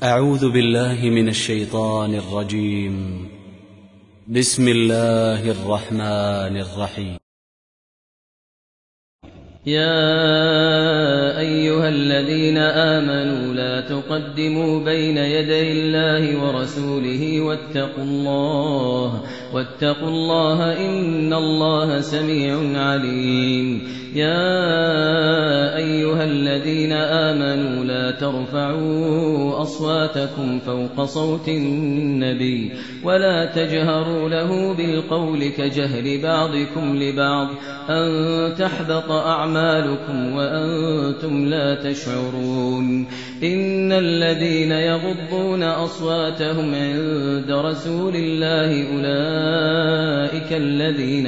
أعوذ بالله من الشيطان الرجيم. بسم الله الرحمن الرحيم. يا أيها الذين آمنوا لا تقدموا بين يدي الله ورسوله واتقوا الله إن الله سميع عليم. يا أيها الذين آمنوا لا ترفعوا أصواتكم فوق صوت النبي ولا تجهروا له بالقول كجهر بعضكم لبعض أن تحبط أعمالكم وأنتم لا تشعرون. إن الذين يغضون أصواتهم عند رسول الله أولئك الذين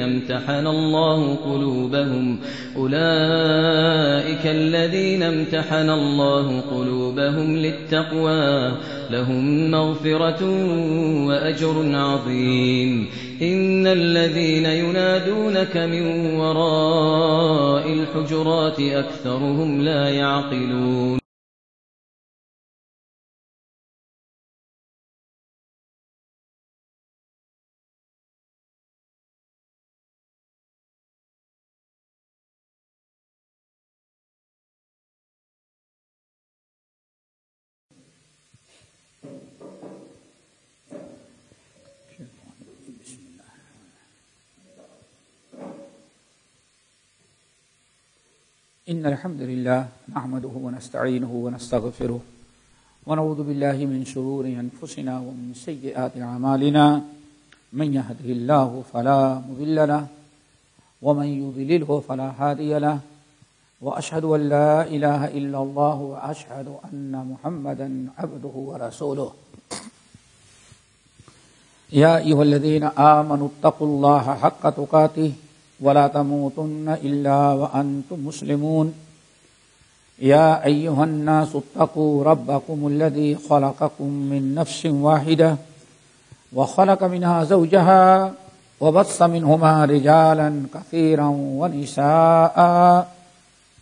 امتحن الله قلوبهم للتقوى لهم مغفرة وأجر عظيم. إن الذين ينادونك من وراء الحجرات أكثرهم لا يعقلون. إن الحمد لله نحمده ونستعينه ونستغفره ونعوذ بالله من شرور أنفسنا ومن سيئات أعمالنا من يهده الله فلا مضل له ومن يضلله فلا هادي له وأشهد أن لا إله إلا الله وأشهد أن محمدا عبده ورسوله. يا أيها الذين آمنوا اتقوا الله حق تقاته ولا تموتن إلا وأنتم مسلمون. يا أيها الناس اتقوا ربكم الذي خلقكم من نفس واحدة وخلق منها زوجها وبث منهما رجالا كثيرا ونساء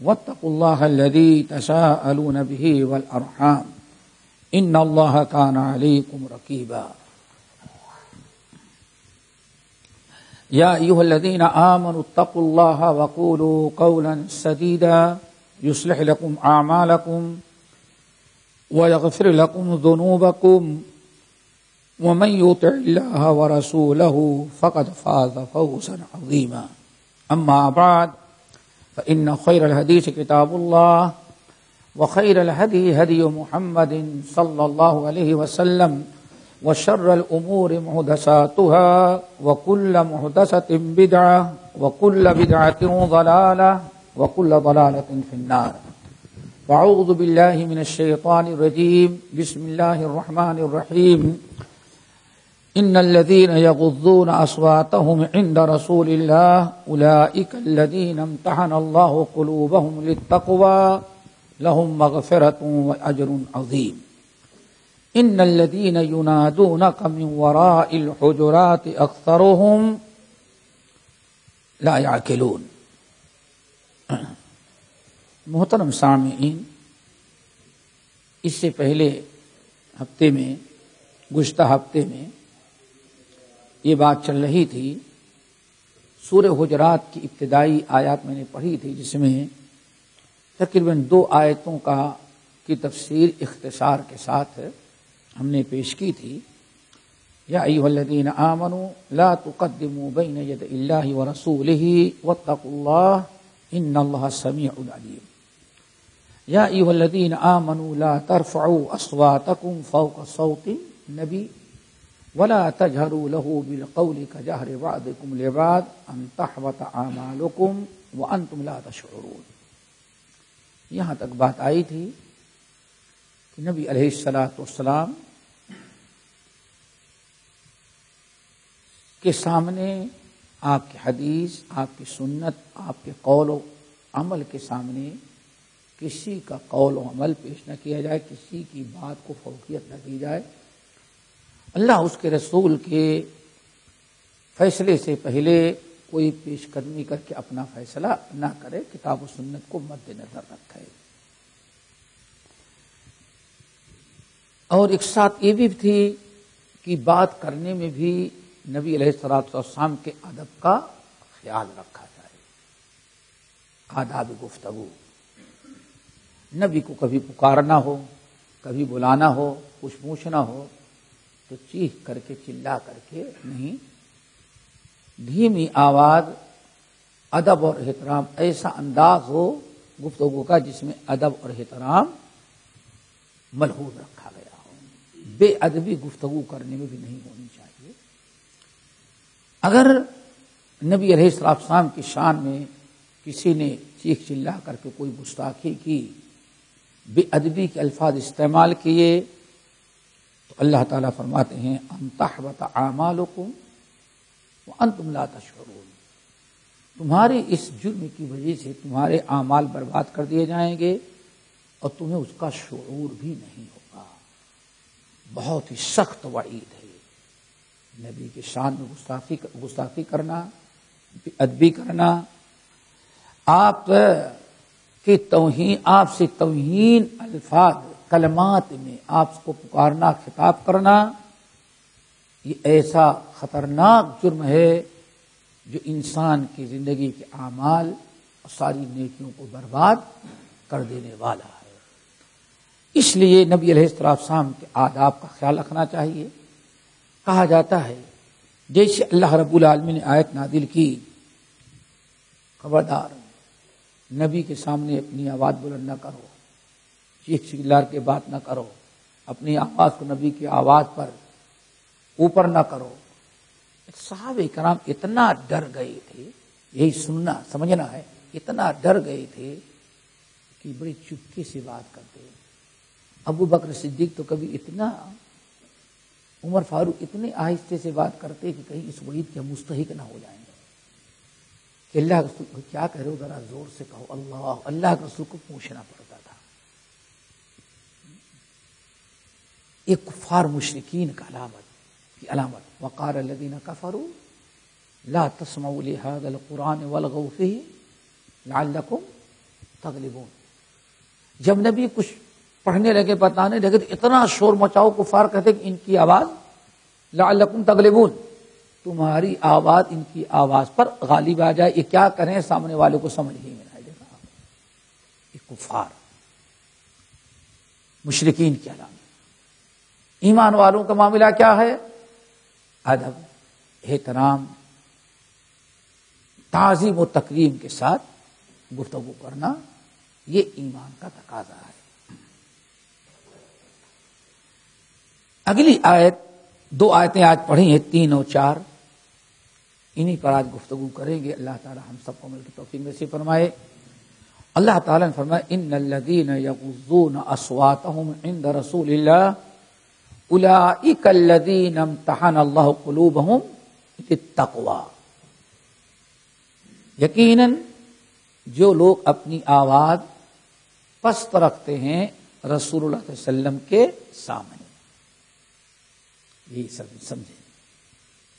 واتقوا الله الذي تساءلون به والأرحام إن الله كان عليكم رقيبا. يا أيها الذين آمنوا اتقوا الله وقولوا قولا سديدا يصلح لكم أعمالكم ويغفر لكم ذنوبكم ومن يطع الله ورسوله فقد فاز فوزا عظيما. أما بعد فإن خير الحديث كتاب الله وخير الهدي هدي محمد صلى الله عليه وسلم وشر الأمور محدثاتها وكل محدثة بدعة وكل بدعة ضلالة وكل ضلالة في النار. وأعوذ بالله من الشيطان الرجيم. بسم الله الرحمن الرحيم. إن الذين يغضون أصواتهم عند رسول الله أولئك الذين امتحن الله قلوبهم للتقوى لهم مغفرة وأجر عظيم. إن الذين ينادونك من وراء الحجرات أكثرهم لا يعقلون. محترم سامعین، اس سے پہلے ہفتے میں گزشتہ ہفتے میں یہ بات چل رہی تھی، سورہ حجرات کی ابتدائی آیات میں نے پڑھی تھی، جس میں تقریباً 2 آیتوں کی تفسیر اختصار کے ساتھ ہم نے پیش کی تھی. یا ایھا الذین آمنوا لا تقدموا بین یدی اللہ ورسولہ واتقوا اللہ ان اللہ سمیع علیم. یا ایھا الذین آمنوا لا ترفعوا اصواتکم فوق صوت النبی ولا تجهروا له بالقول كجهر بعضكم لبعض ان تحبط اعمالكم وانتم لا تشعرون. یہاں تک بات آئی تھی کہ نبی علیہ الصلوۃ والسلام کے سامنے آپ کی حدیث، آپ کی سنت، آپ کے قول و عمل کے سامنے کسی کا قول و عمل پیش نہ کیا جائے، کسی کی بات کو فوقیت نہ دی جائے. اللہ اس کے رسول کے فیصلے سے پہلے کوئی پیش قدمی کر کے اپنا فیصلہ نہ کرے، کتاب و سنت کو مد نظر رکھے. اور ایک ساتھ یہ بھی تھی کہ بات کرنے میں بھی نبی علیہ الصلوۃ والسلام کے ادب کا خیال رکھا جائے. آداب گفتگو، نبی کو کبھی پکارنا ہو، کبھی بلانا ہو، کچھ پوچھنا ہو تو چیخ کر کے چلا کر کے نہیں، دھیمی آواز، ادب اور احترام، ایسا انداز ہو گفتگو کا جس میں ادب اور احترام ملحوظ رکھا گیا ہو. بے ادبی گفتگو کرنے میں بھی نہیں ہونی چاہیے. اگر نبی علیہ السلام کی شان میں کسی نے چیخ چلا کر کے کوئی گستاخی کی، بے ادبی کے الفاظ استعمال کیے تو اللہ تعالیٰ فرماتے ہیں ان تحبط اعمالکم وانتم لا تشعرون، تمہارے اس جرم کی وجہ سے تمہارے اعمال برباد کر دیے جائیں گے اور تمہیں اس کا شعور بھی نہیں ہوگا. بہت ہی سخت وعید ہے نبی کی شان میں گستاخی کرنا، بے ادبی کرنا، آپ کی توہین، آپ سے توہین الفاظ کلمات میں آپ کو پکارنا، خطاب کرنا، یہ ایسا خطرناک جرم ہے جو انسان کی زندگی کے اعمال اور ساری نیکیوں کو برباد کر دینے والا ہے. اس لیے نبی علیہ السلام کے آداب کا خیال رکھنا چاہیے. کہا جاتا ہے جیسے اللہ رب العالمین نے آیت نازل کی، خبردار نبی کے سامنے اپنی آواز بلند نہ کرو، چیخ چلار کے بات نہ کرو، اپنی آواز کو نبی کی آواز پر اوپر نہ کرو. صحابہ کرام اتنا ڈر گئے تھے، یہی سننا سمجھنا ہے، اتنا ڈر گئے تھے کہ بڑی چپکے سے بات کرتے. ابو بکر صدیق تو کبھی اتنا، عمر فاروق اتنے آہستے سے بات کرتے کہ کہیں اس وعید کے مستحق نہ ہو جائیں کہ اللہ کے رسول کو کیا کہہ رہے ہو، ذرا زور سے کہو اللہ. اللہ کے رسول کو پوچھنا پڑتا تھا. یہ کفار مشرکین کا علامت وقال الذين كفروا لا تسمعوا لهذا القرآن والغوا فيه لعلكم تغلبون. جب نبی کچھ پڑھنے لگے، بتانے لگے تو اتنا شور مچاؤ، کفار کہتے کہ ان کی آواز لعلکم تغلبون، تمہاری آواز ان کی آواز پر غالب آ جائے. یہ کیا کریں سامنے والے کو سمجھ ہی میں نہ آئے. یہ کفار مشرکین کی علامت. ایمان والوں کا معاملہ کیا ہے؟ ادب، احترام، تعظیم و تکریم کے ساتھ گفتگو کرنا، یہ ایمان کا تقاضا ہے. اگلی آیت، دو آیتیں آج پڑھی ہیں 3 اور 4، انہی پر آج گفتگو کریں گے. اللہ تعالی ہم سب کو عمل کی توفیق نصیب فرمائے. اللہ تعالی نے فرمایا ان الذین یغضون اصواتهم عند رسول اللہ اولئک الذین امتحن اللہ قلوبهم للتقوی. یقیناً جو لوگ اپنی آواز پست رکھتے ہیں رسول اللہ صلی اللہ علیہ وسلم کے سامنے، یہ سب سمجھیں،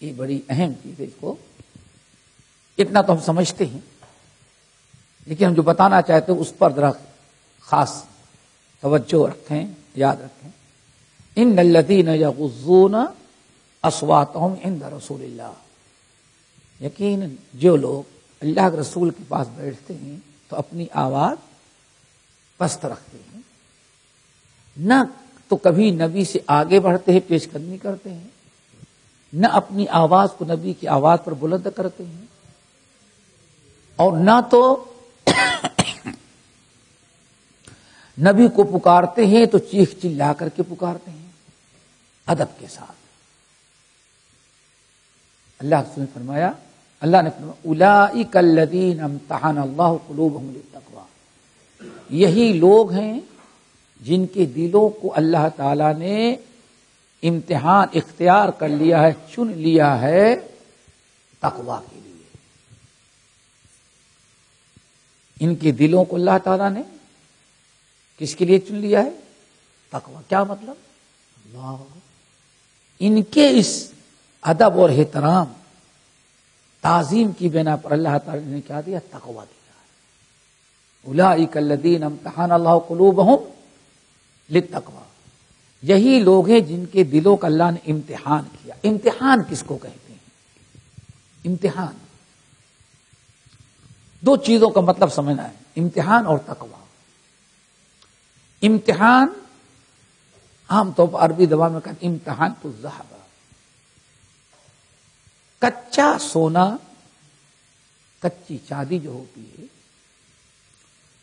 یہ بڑی اہم چیز ہے. اس کو اتنا تو ہم سمجھتے ہیں، لیکن ہم جو بتانا چاہتے ہیں اس پر ذرا خاص توجہ رکھیں، یاد رکھیں. ان الذین یغضون اصواتهم عند رسول اللہ، یقیناً جو لوگ اللہ کے رسول کے پاس بیٹھتے ہیں تو اپنی آواز پست رکھتے ہیں، نہ تو کبھی نبی سے آگے بڑھتے ہیں، پیش قدمی کرتے ہیں، نہ اپنی آواز کو نبی کی آواز پر بلند کرتے ہیں، اور نہ تو نبی کو پکارتے ہیں تو چیخ چلا کر کے پکارتے ہیں، ادب کے ساتھ. اللہ نے فرمایا اولئک الذین امتحن اللہ قلوبهم للتقوی، یہی لوگ ہیں جن کے دلوں کو اللہ تعالی نے امتحان اختیار کر لیا ہے، چن لیا ہے تقوی کے لیے. ان کے دلوں کو اللہ تعالی نے کس کے لیے چن لیا ہے؟ تقوی. کیا مطلب؟ اللہ ان کے اس ادب اور احترام تعظیم کی بنا پر اللہ تعالی نے کیا دیا؟ تقوی دیا. اولئک الذین امتحن اللہ قلوبهم للتقوی یہی لوگ ہیں جن کے دلوں کا اللہ نے امتحان کیا. امتحان کس کو کہتے ہیں؟ امتحان دو چیزوں کا مطلب سمجھنا ہے، امتحان اور تقویٰ. امتحان عام طور پر عربی زبان میں کہتے ہیں امتحان تو الذهب، کچا سونا، کچی چاندی جو ہوتی ہے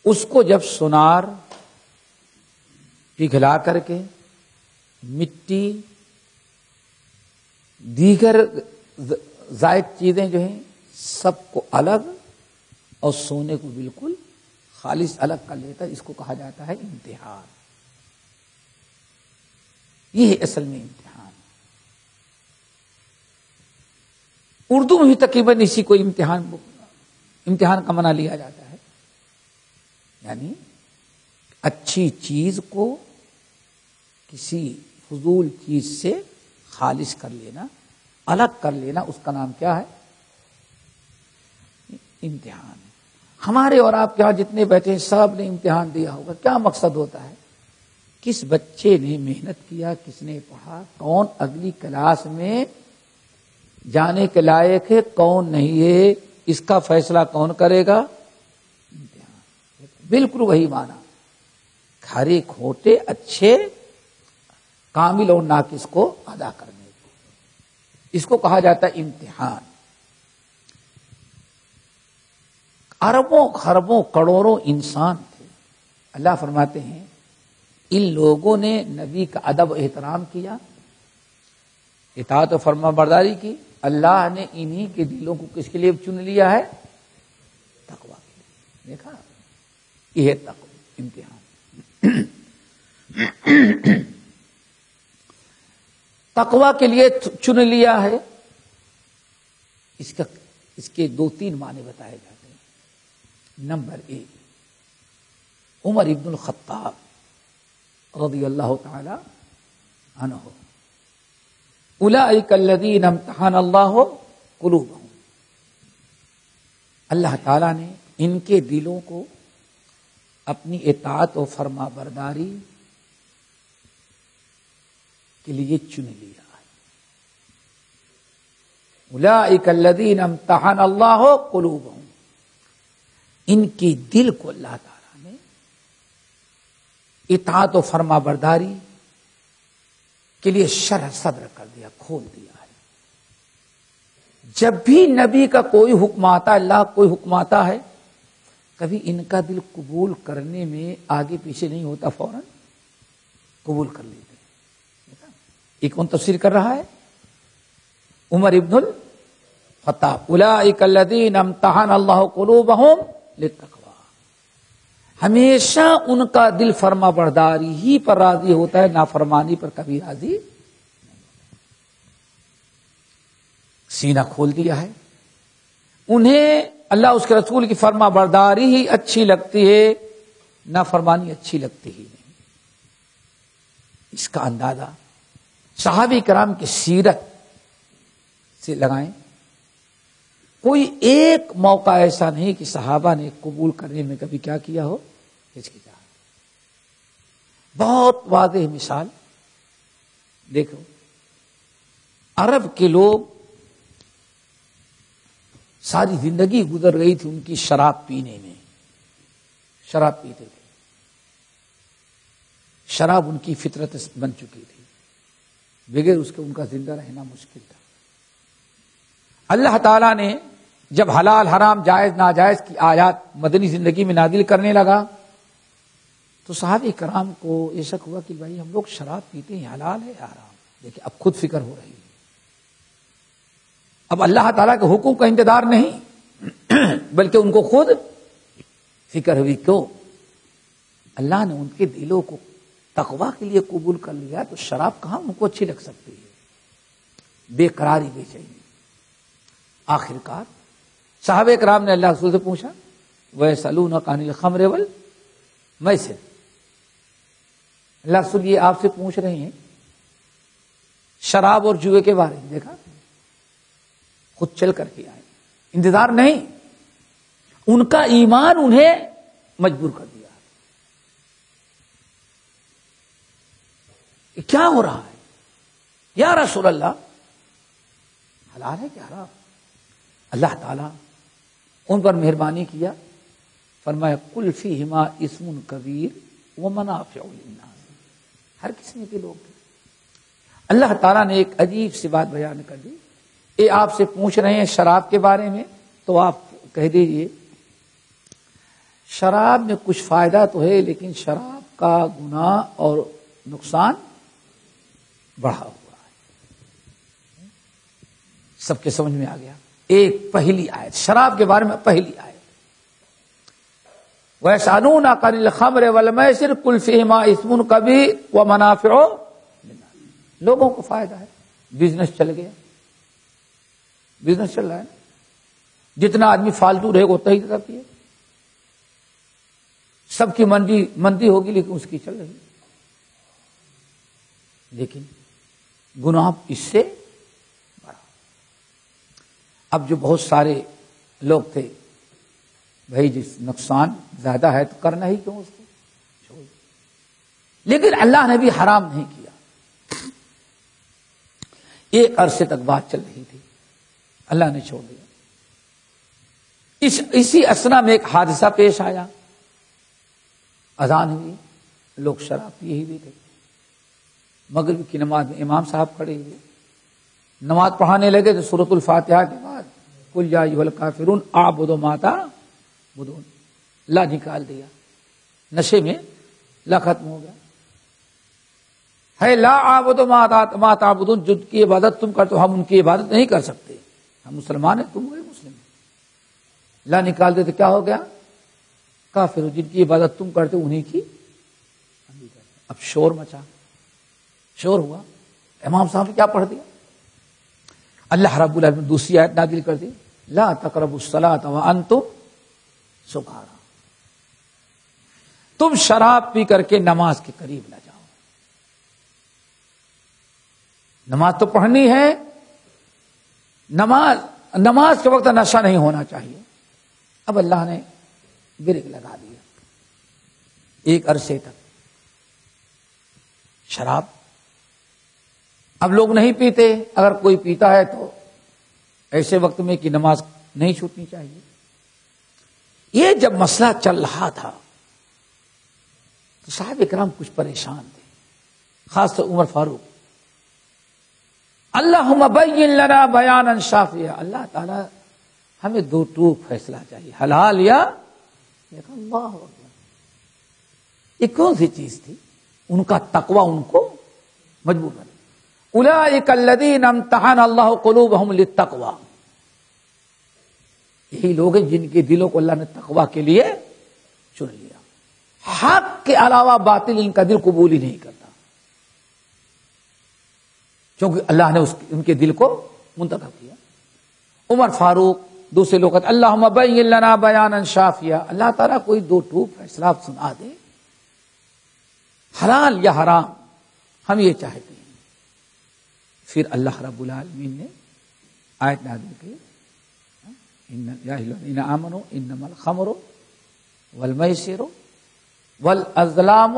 اس کو جب سونار پگھلا کر کے مٹی دیگر زائد چیزیں جو ہیں سب کو الگ اور سونے کو بالکل خالص الگ کر لیتا ہے، اس کو کہا جاتا ہے امتحان. یہ ہے اصل میں امتحان. اردو میں بھی تقریباً اسی کو امتحان کا معنی لیا جاتا ہے، یعنی اچھی چیز کو کسی فضول چیز سے خالص کر لینا، الگ کر لینا، اس کا نام کیا ہے؟ امتحان. ہمارے اور آپ کے یہاں جتنے بیٹھے ہیں سب نے امتحان دیا ہوگا. کیا مقصد ہوتا ہے؟ کس بچے نے محنت کیا، کس نے پڑھا، کون اگلی کلاس میں جانے کے لائق ہے، کون نہیں ہے، اس کا فیصلہ کون کرے گا؟ امتحان. بالکل وہی معنی، کھرے کھوٹے اچھے کامل اور ناقص کو ادا کرنے کو، اس کو کہا جاتا ہے امتحان. اربوں خربوں کروڑوں انسان تھے. اللہ فرماتے ہیں ان لوگوں نے نبی کا ادب و احترام کیا، اطاعت و فرما برداری کی. اللہ نے انہی کے دلوں کو کس کے لیے چن لیا ہے؟ تقویٰ کے لیے. دیکھا، یہ ہے تقویٰ، امتحان. تقویٰ کے لیے چن لیا ہے. اس کے دو تین معنی بتائے جاتے ہیں. نمبر 1، عمر ابن الخطاب رضی اللہ تعالی عنہ، اولئک الذین امتحن اللہ قلوبہم، اللہ تعالی نے ان کے دلوں کو اپنی اطاعت و فرما برداری کے لیے چن لیا ہے. اولئک الذین امتحن اللہ قلوبہم، ان کے دل کو اللہ تعالی نے اطاعت و فرما برداری کے لیے شرح صدر کر دیا، کھول دیا ہے. جب بھی نبی کا کوئی حکم آتا ہے، اللہ کوئی حکم آتا ہے، کبھی ان کا دل قبول کرنے میں آگے پیچھے نہیں ہوتا، فوراً قبول کر لیتے ہیں. یہ کون تفسیر کر رہا ہے؟ عمر ابن الخطاب. اولئک الذین امتحن اللہ قلوبہم للتقوی، ہمیشہ ان کا دل فرما برداری ہی پر راضی ہوتا ہے، نافرمانی پر کبھی راضی نہیں. سینہ کھول دیا ہے. انہیں اللہ اس کے رسول کی فرما برداری ہی اچھی لگتی ہے، نافرمانی اچھی لگتی ہی نہیں. اس کا اندازہ صحابہ کرام کی سیرت سے لگائیں. کوئی ایک موقع ایسا نہیں کہ صحابہ نے قبول کرنے میں کبھی کیا کیا ہو، ہچکچاہٹ. بہت واضح مثال دیکھو، عرب کے لوگ ساری زندگی گزر گئی تھی ان کی شراب پینے میں، شراب پیتے تھے، شراب ان کی فطرت بن چکی تھی، بغیر اس کے ان کا زندہ رہنا مشکل تھا. اللہ تعالیٰ نے جب حلال حرام جائز ناجائز کی آیات مدنی زندگی میں نازل کرنے لگا تو صحابہ کرام کو یہ شک ہوا کہ بھائی ہم لوگ شراب پیتے ہیں، حلال ہے یا حرام. دیکھیں اب خود فکر ہو رہی ہے. اب اللہ تعالیٰ کے حکم کا انتظار نہیں بلکہ ان کو خود فکر ہوئی. کیوں؟ اللہ نے ان کے دلوں کو تقویٰ کے لیے قبول کر لیا تو شراب کہاں ان کو اچھی لگ سکتی ہے؟ بے قراری بے چینی. آخر کار صحابہ کرام نے اللہ رسول سے پوچھا، وَيَسْأَلُونَكَ عَنِ الْخَمْرِ وَالْمَيْسِرِ، اللہ رسول یہ آپ سے پوچھ رہے ہیں شراب اور جوئے کے بارے میں. دیکھا، خود چل کر کے آئے، انتظار نہیں. ان کا ایمان انہیں مجبور کر دیا. کہ کیا ہو رہا ہے یا رسول اللہ، حلال ہے کہ حرام؟ اللہ تعالیٰ ان پر مہربانی کیا، فرمایا قل فیہما اسم کبیر ومنافع للناس، ہر قسم کے لوگ تھے۔ اللہ تعالیٰ نے ایک عجیب سی بات بیان کر دی، یہ آپ سے پوچھ رہے ہیں شراب کے بارے میں، تو آپ کہہ دیجئے شراب میں کچھ فائدہ تو ہے، لیکن شراب کا گناہ اور نقصان بڑھا ہوا ہے۔ سب کے سمجھ میں آ گیا؟ ایک پہلی آیت شراب کے بارے میں، پہلی آیت وَيَسْأَلُونَكَ عَنِ الْخَمْرِ وَالْمَيْسِرِ قُلْ فِيهِمَا اسْمٌ كَبِيرٌ وَمَنَافِعُ لِلنَّاسِ، لوگوں کو فائدہ ہے، بزنس چل گیا، بزنس چل رہا ہے نا، جتنا آدمی فالتو رہے گا اتنا ہی کرتی ہے، سب کی مندی ہوگی لیکن اس کی چل رہی، لیکن گناہ اس سے بڑا۔ اب جو بہت سارے لوگ تھے، بھائی جس نقصان زیادہ ہے تو کرنا ہی کیوں اس کو چھوڑ، لیکن اللہ نے بھی حرام نہیں کیا۔ ایک عرصے تک بات چل رہی تھی، اللہ نے چھوڑ دیا۔ اسی اسنا میں ایک حادثہ پیش آیا، اذان ہوئی، لوگ شراب پیے ہوئے تھے، مغرب کی نماز میں امام صاحب کھڑے ہوئے، نماز پڑھانے لگے تو سورۃ الفاتحہ کے بعد قل یا ایھا الکافرون اعبدوا ما تعبدون، لا نکال دیا، نشے میں لا ختم ہو گیا ہے، لا اعبدوا ما تعبدون، جن کی عبادت تم کرتے ہو ہم ان کی عبادت نہیں کر سکتے، ہم مسلمان ہیں تم غیر مسلم، لا نکال دے تو کیا ہو گیا؟ کافر، جن کی عبادت تم کرتے ہو انہی کی۔ اب شور مچا، شور ہوا، امام صاحب نے کیا پڑھ دیا؟ اللہ رب العالمین دوسری آیت نازل کر دی، لا تقربوا الصلاۃ وانتم سکارا، تم شراب پی کر کے نماز کے قریب نہ جاؤ۔ نماز تو پڑھنی ہے، نماز کے وقت نشہ نہیں ہونا چاہیے۔ اب اللہ نے بریک لگا دیا، ایک عرصے تک شراب اب لوگ نہیں پیتے، اگر کوئی پیتا ہے تو ایسے وقت میں کہ نماز نہیں چھوٹنی چاہیے۔ یہ جب مسئلہ چل رہا تھا تو صحابہ کرام کچھ پریشان تھے، خاص طور عمر فاروق، اللہم بین لنا بیانا شافیا، اللہ تعالی ہمیں دو ٹوک فیصلہ چاہیے، حلال یا اللہ اکبر۔ یہ کون سی چیز تھی؟ ان کا تقوی ان کو مجبور کر دیا۔ اولئک الذین امتحن اللہ قلوبہم للتقوی، یہی لوگ ہیں جن کے دلوں کو اللہ نے تقوی کے لیے چن لیا، حق کے علاوہ باطل ان کا دل قبول ہی نہیں کرتا، کیونکہ اللہ نے ان کے دل کو منتخب کیا۔ عمر فاروق، دوسرے لوگ کہتے اللہم بین لنا بیانا شافیا، اللہ تعالیٰ کوئی دو ٹوک فیصلہ سنا دے، حلال یا حرام، ہم یہ چاہتے ہیں۔ پھر اللہ رب العالمین نے آیت نازل کی، یا ایھا الذین آمنوا انما الخمر والمیسر والازلام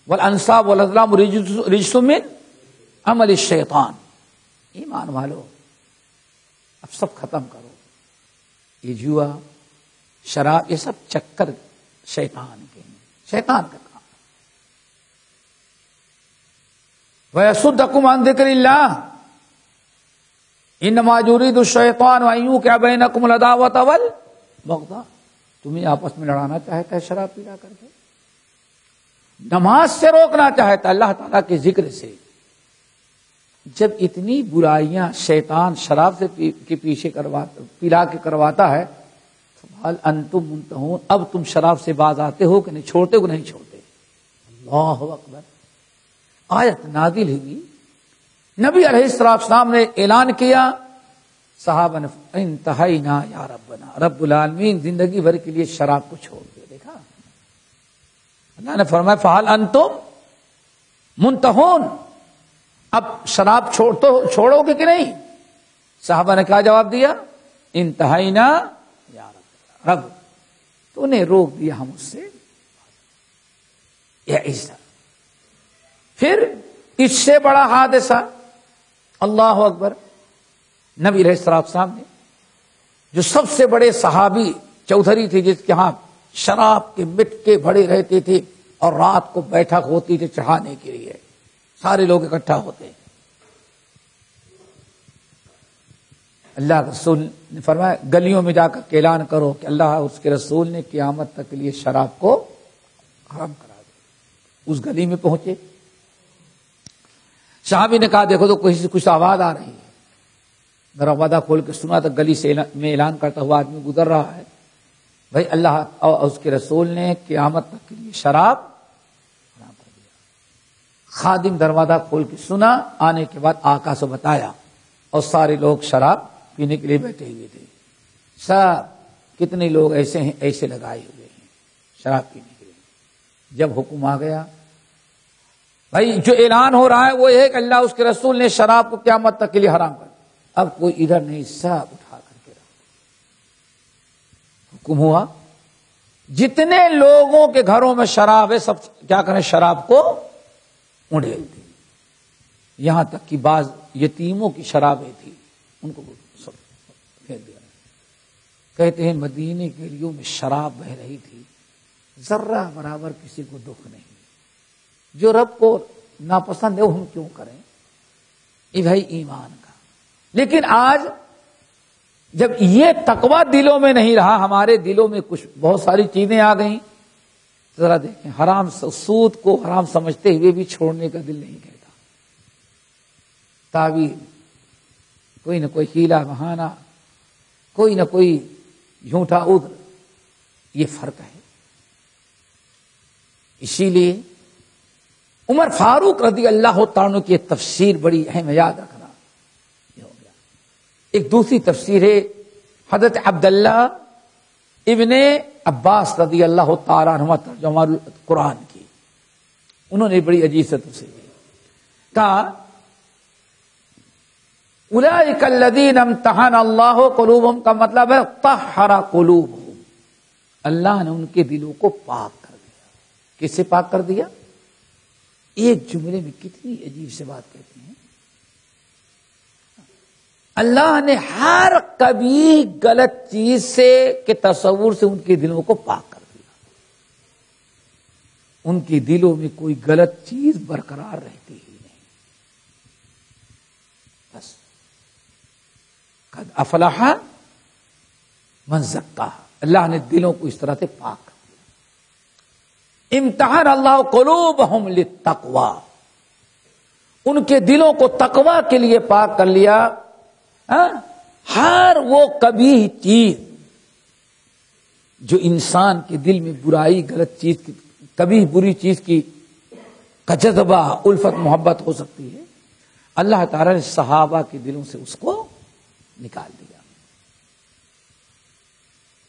والانصاب والازلام رجس من عمل الشیطان، ایمان والو اب سب ختم کرو، یہ جوا شراب یہ سب چکر شیطان کے، شیطان کا کام۔ وَيَصُدَّكُمْ عَنْ ذِكْرِ اللَّهِ إِنَّمَا يُرِيدُ الشَّيْطَانُ أَنْ يُوقِعَ بَيْنَكُمُ الْعَدَاوَةَ وَالْبَغْضَاءَ، تمہیں آپس میں لڑانا چاہتا ہے شراب پیلا کر کے، نماز سے روکنا چاہتا ہے اللہ تعالیٰ کے ذکر سے۔ جب اتنی برائیاں شیطان شراب سے کے پیچھے پلا کے کرواتا ہے، هل انتم منتہون، اب تم شراب سے باز آتے ہو کہ نہیں، چھوڑتے ہو نہیں چھوڑتے؟ اللہ اکبر۔ آیت نازل ہوئی، نبی علیہ السلام نے اعلان کیا، صحابہ نے انتہینا یا ربنا، رب العالمین زندگی بھر کے لیے شراب کو چھوڑ دیا۔ دیکھا اللہ نے فرمایا فہل انتم منتہون، اب شراب چھوڑو گے کہ نہیں؟ صحابہ نے کیا جواب دیا؟ انتہینا یا رب، تو نے روک دیا ہم اس سے، یا عیسیٰ پھر اس سے بڑا حادثہ، اللہ اکبر، نبی علیہ السلام نے جو سب سے بڑے صحابی چودھری تھے، جس کے ہاں شراب کے مٹکے بڑے رہتے تھے اور رات کو بیٹھک ہوتی تھی چڑھانے کے لیے، سارے لوگ اکٹھا ہوتے، اللہ کے رسول نے فرمایا گلیوں میں جا کر اعلان کرو کہ اللہ اور اس کے رسول نے قیامت تک کے لیے شراب کو حرام کرا دیا۔ اس گلی میں پہنچے، صحابی نے کہا دیکھو تو کہیں سے کچھ آواز آ رہی ہے، دروازہ کھول کے سنا تو گلی سے میں اعلان کرتا ہوا آدمی گزر رہا ہے، بھائی اللہ اور اس کے رسول نے قیامت تک کے لیے شراب حرام کر دیا۔ خادم دروازہ کھول کے سنا، آنے کے بعد آقا سے بتایا، اور سارے لوگ شراب پینے کے لیے بیٹھے ہوئے تھے۔ سب کتنے لوگ ایسے ہیں، ایسے لگائے ہوئے ہیں شراب پینے کے لیے۔ جب حکم آ گیا، بھائی جو اعلان ہو رہا ہے وہ یہ ہے کہ اللہ اس کے رسول نے شراب کو قیامت تک کے لیے حرام کر دیا، اب کوئی ادھر نہیں، سب اٹھا کر کے رکھ۔ حکم ہوا جتنے لوگوں کے گھروں میں شراب ہے سب کیا کریں، شراب کو اڑیل دیں، یہاں تک کہ بعض یتیموں کی شرابیں تھی ان کو سب پھینک دیا۔ کہتے ہیں مدینے کے گلیوں میں شراب بہ رہی تھی، ذرہ برابر کسی کو دکھ نہیں، جو رب کو ناپسند ہے وہ ہم کیوں کریں، یہ بھائی ایمان کا۔ لیکن آج جب یہ تقوی دلوں میں نہیں رہا، ہمارے دلوں میں کچھ بہت ساری چیزیں آ گئیں، ذرا دیکھیں، حرام سود کو حرام سمجھتے ہوئے بھی چھوڑنے کا دل نہیں کہتا، تعویل، کوئی نہ کوئی ہیلا بہانہ، کوئی نہ کوئی جھوٹا عذر، یہ فرق ہے۔ اسی لیے عمر فاروق رضی اللہ تعالیٰ عنہ کی تفسیر بڑی اہم ہے، یاد رکھنا۔ یہ ہو گیا۔ ایک دوسری تفسیر ہے حضرت عبداللہ ابن عباس رضی اللہ تعالیٰ عنہ ترجمہ قرآن کی، انہوں نے بڑی عجیب سے تفسیر کی، کہا اولئک الذین امتحن اللہ قلوبہم کا مطلب ہے طہر قلوبہم، اللہ نے ان کے دلوں کو پاک کر دیا۔ کس سے پاک کر دیا؟ ایک جملے میں کتنی عجیب سے بات کہتے ہیں، اللہ نے ہر کبھی غلط چیز سے کے تصور سے ان کے دلوں کو پاک کر دیا، ان کے دلوں میں کوئی غلط چیز برقرار رہتی ہی نہیں۔ بس قد افلح من زکاہا، اللہ نے دلوں کو اس طرح سے پاک کر دیا۔ امتحان اللہ قلوبہم للتقوی، ان کے دلوں کو تقوی کے لیے پاک کر لیا۔ ہر وہ کبھی چیز جو انسان کے دل میں برائی، غلط چیز کی، کبھی بری چیز کی کا جذبہ، الفت، محبت ہو سکتی ہے، اللہ تعالی نے صحابہ کے دلوں سے اس کو نکال دیا۔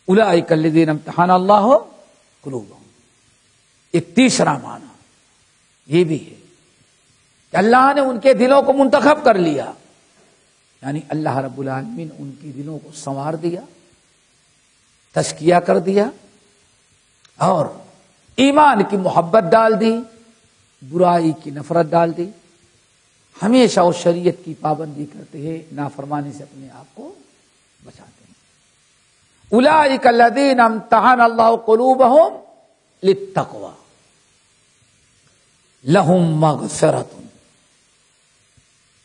اولئک الذین امتحن اللہ قلوبہم۔ ایک تیسرا معنی یہ بھی ہے کہ اللہ نے ان کے دلوں کو منتخب کر لیا، یعنی اللہ رب العالمین ان کی دلوں کو سنوار دیا، تزکیہ کر دیا، اور ایمان کی محبت ڈال دی، برائی کی نفرت ڈال دی، ہمیشہ وہ شریعت کی پابندی کرتے ہیں، نافرمانی سے اپنے آپ کو بچاتے ہیں۔ اولئک الذین امتحن اللہ قلوبہم للتقوی لہم مغفرۃ۔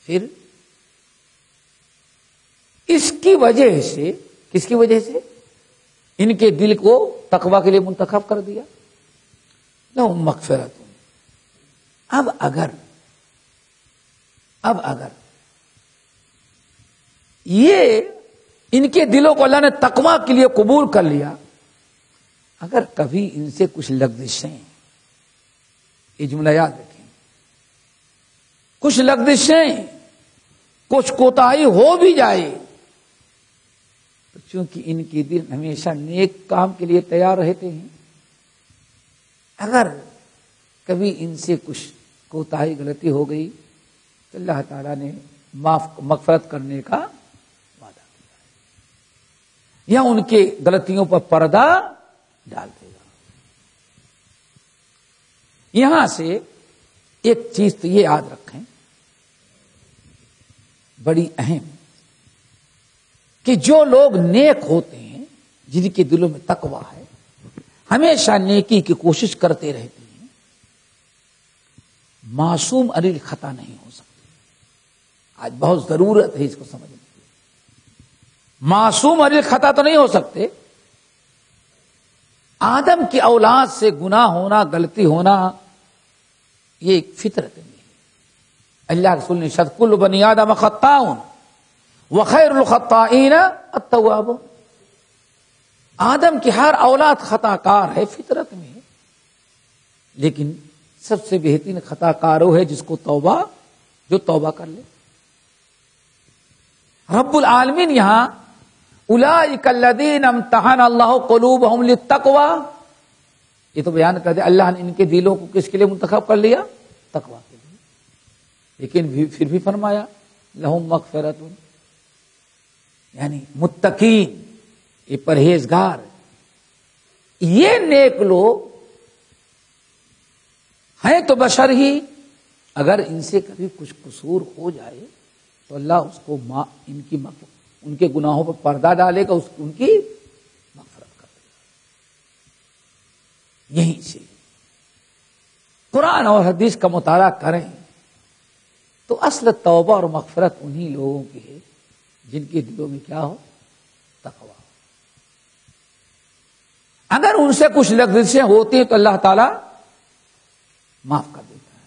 پھر اس کی وجہ سے، کس کی وجہ سے؟ ان کے دل کو تقوی کے لیے منتخب کر دیا، لہم مغفرۃ۔ اب اگر یہ ان کے دلوں کو اللہ نے تقوی کے لیے قبول کر لیا، اگر کبھی ان سے کچھ لغزشیں، یہ جملہ یاد رکھیں، کچھ لغزشیں، کچھ کوتاہی ہو بھی جائے، تو چونکہ ان کے دل ہمیشہ نیک کام کے لیے تیار رہتے ہیں، اگر کبھی ان سے کچھ کوتاہی، غلطی ہو گئی تو اللہ تعالیٰ نے مغفرت کرنے کا وعدہ کیا ہے، یا ان کے غلطیوں پر پردہ ڈال دے گا۔ یہاں سے ایک چیز تو یہ یاد رکھیں بڑی اہم، کہ جو لوگ نیک ہوتے ہیں، جن کے دلوں میں تقویٰ ہے، ہمیشہ نیکی کی کوشش کرتے رہتے ہیں، معصوم علی الخطا نہیں ہو سکتے۔ آج بہت ضرورت ہے اس کو سمجھنے کی۔ معصوم علی الخطا تو نہیں ہو سکتے۔ آدم کی اولاد سے گناہ ہونا، غلطی ہونا، یہ ایک فطرت نہیں ہے۔ اللہ کے رسول نے ارشاد کل بنی آدم خطاؤن وخیر الخطائین التوابون۔ آدم کی ہر اولاد خطا کار ہے، فطرت میں ہے، لیکن سب سے بہترین خطا کار وہ ہے جو توبہ کر لے۔ رب العالمین یہاں اولئک الذین امتحن اللہ قلوبہم للتقوی، یہ تو بیان کر دیا اللہ نے ان کے دلوں کو کس کے لیے منتخب کر لیا؟ تقوی کے لیے۔ لیکن پھر بھی فرمایا لہم مغفرۃ، یعنی متقین، یہ پرہیزگار، یہ نیک لوگ ہیں تو بشر ہی، اگر ان سے کبھی کچھ قصور ہو جائے تو اللہ اس کو ان کے گناہوں پر پردہ ڈالے گا، ان کی مغفرت کر دے گا۔ یہیں سے قرآن اور حدیث کا مطالعہ کریں تو اصل توبہ اور مغفرت انہی لوگوں کی ہے جن کے دلوں میں کیا ہو؟ تقویٰ۔ اگر ان سے کچھ لغزشیں ہوتی ہیں تو اللہ تعالی معاف کر دیتا ہے۔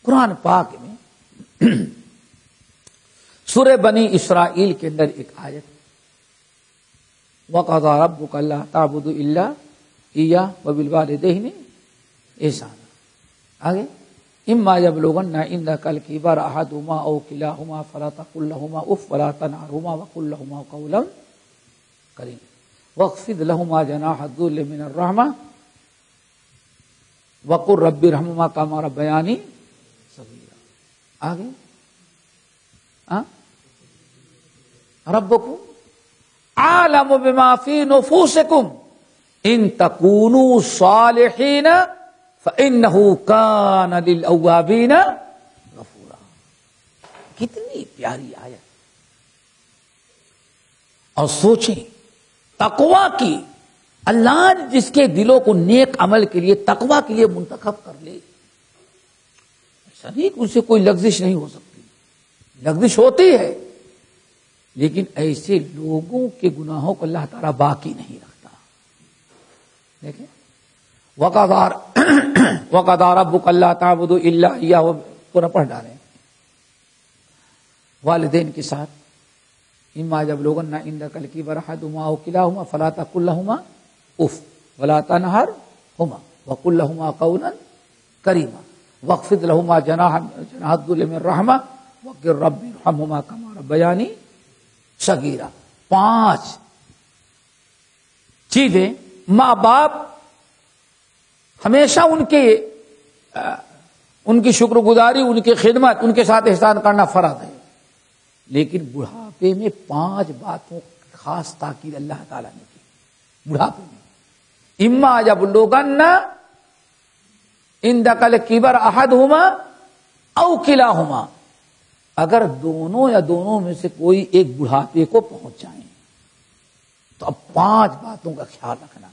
قرآن پاک میں سورہ بنی اسرائیل کے اندر ایک آیت وَقَضَىٰ رَبُّكَ أَلَّا تَعْبُدُوا إِلَّا إِيَّاهُ وَبِالْوَالِدَيْنِ إِحْسَانًا۔ آگے إِمَّا يَبْلُغَنَّ عِندَكَ الْكِبَرَ أَحَدُهُمَا أَوْ كِلَاهُمَا فَلَا تَقُل لَّهُمَا أُفٍّ وَلَا تَنْهَرْهُمَا وَقُل لَّهُمَا قَوْلًا كَرِيمًا وَاخْفِضْ لَهُمَا جَنَاحَ الذُّلِّ مِنَ الرَّحْمَةِ وَقُل رَّبِّ ارْحَمْهُمَا كَمَا رَبَّيَانِي صَغِيرًا۔ آگے ربکم عالم بما فی نفوسکم ان تکونوا صالحین فانہ کان للأوابین غفورا۔ کتنی پیاری آیت۔ اور سوچیں تقوی کی، اللہ جس کے دلوں کو نیک عمل کے لیے، تقوی کے لیے منتخب کر لے، ایسا نہیں کہ ان سے کوئی لغزش نہیں ہو سکتی، لغزش ہوتی ہے، لیکن ایسے لوگوں کے گناہوں کو اللہ تعالیٰ باقی نہیں رکھتا۔ دیکھیں وَقَضَىٰ رَبُّكَ أَلَّا تَعْبُدُوا إِلَّا إِيَّاهُ، پورا پڑھ ڈالیں۔ والدین کے ساتھ إِمَّا يَبْلُغَنَّ عِندَكَ الْكِبَرَ أَحَدُهُمَا أَوْ كِلَاهُمَا فَلَا تَقُل لَّهُمَا أُفٍّ وَلَا تَنْهَرْهُمَا وَقُل لَّهُمَا قَوْلًا كَرِيمًا وَاخْفِضْ لَهُمَا جَنَاحَ الذُّلِّ مِنَ الرَّحْمَةِ وَقُل رَّبِّ ارْحَمْهُمَا كَمَا رَبَّيَانِي صغیرہ۔ 5 چیزیں ماں باپ ہمیشہ ان کی شکر گزاری، ان کی خدمت، ان کے ساتھ احسان کرنا فرض ہے، لیکن بڑھاپے میں 5 باتوں خاص تاکید اللہ تعالیٰ نے کی۔ بڑھاپے میں اما یبلغن عندک الکبر احدہما او کلاہما، اگر دونوں یا دونوں میں سے کوئی ایک بڑھاپے کو پہنچ جائیں تو اب 5 باتوں کا خیال رکھنا۔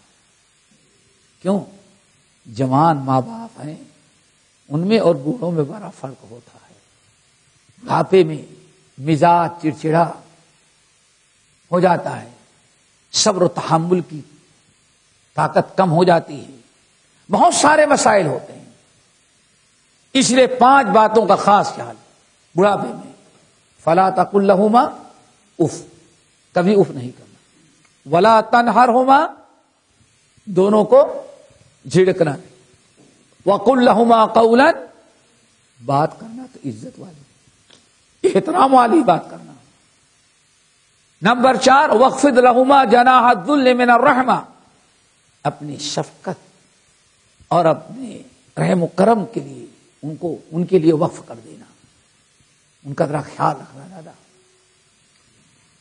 کیوں؟ جوان ماں باپ ہیں، ان میں اور بوڑھوں میں بڑا فرق ہوتا ہے۔ بڑھاپے میں مزاج چڑچڑا ہو جاتا ہے، صبر و تحمل کی طاقت کم ہو جاتی ہے، بہت سارے مسائل ہوتے ہیں، اس لیے 5 باتوں کا خاص خیال بڑھاپے میں۔ فلا تقل لہما اف، کبھی اف نہیں کرنا، ولا تنہرہما، دونوں کو جھڑکنا نہیں، وقل لہما قولا، بات کرنا تو عزت والی، احترام والی بات کرنا۔ نمبر 4 واخفض لہما جناح الذل من الرحمہ، اپنی شفقت اور اپنے رحم و کرم کے لیے ان کے لیے وقف کر دینا، ان کا ذرا خیال رکھنا دادا۔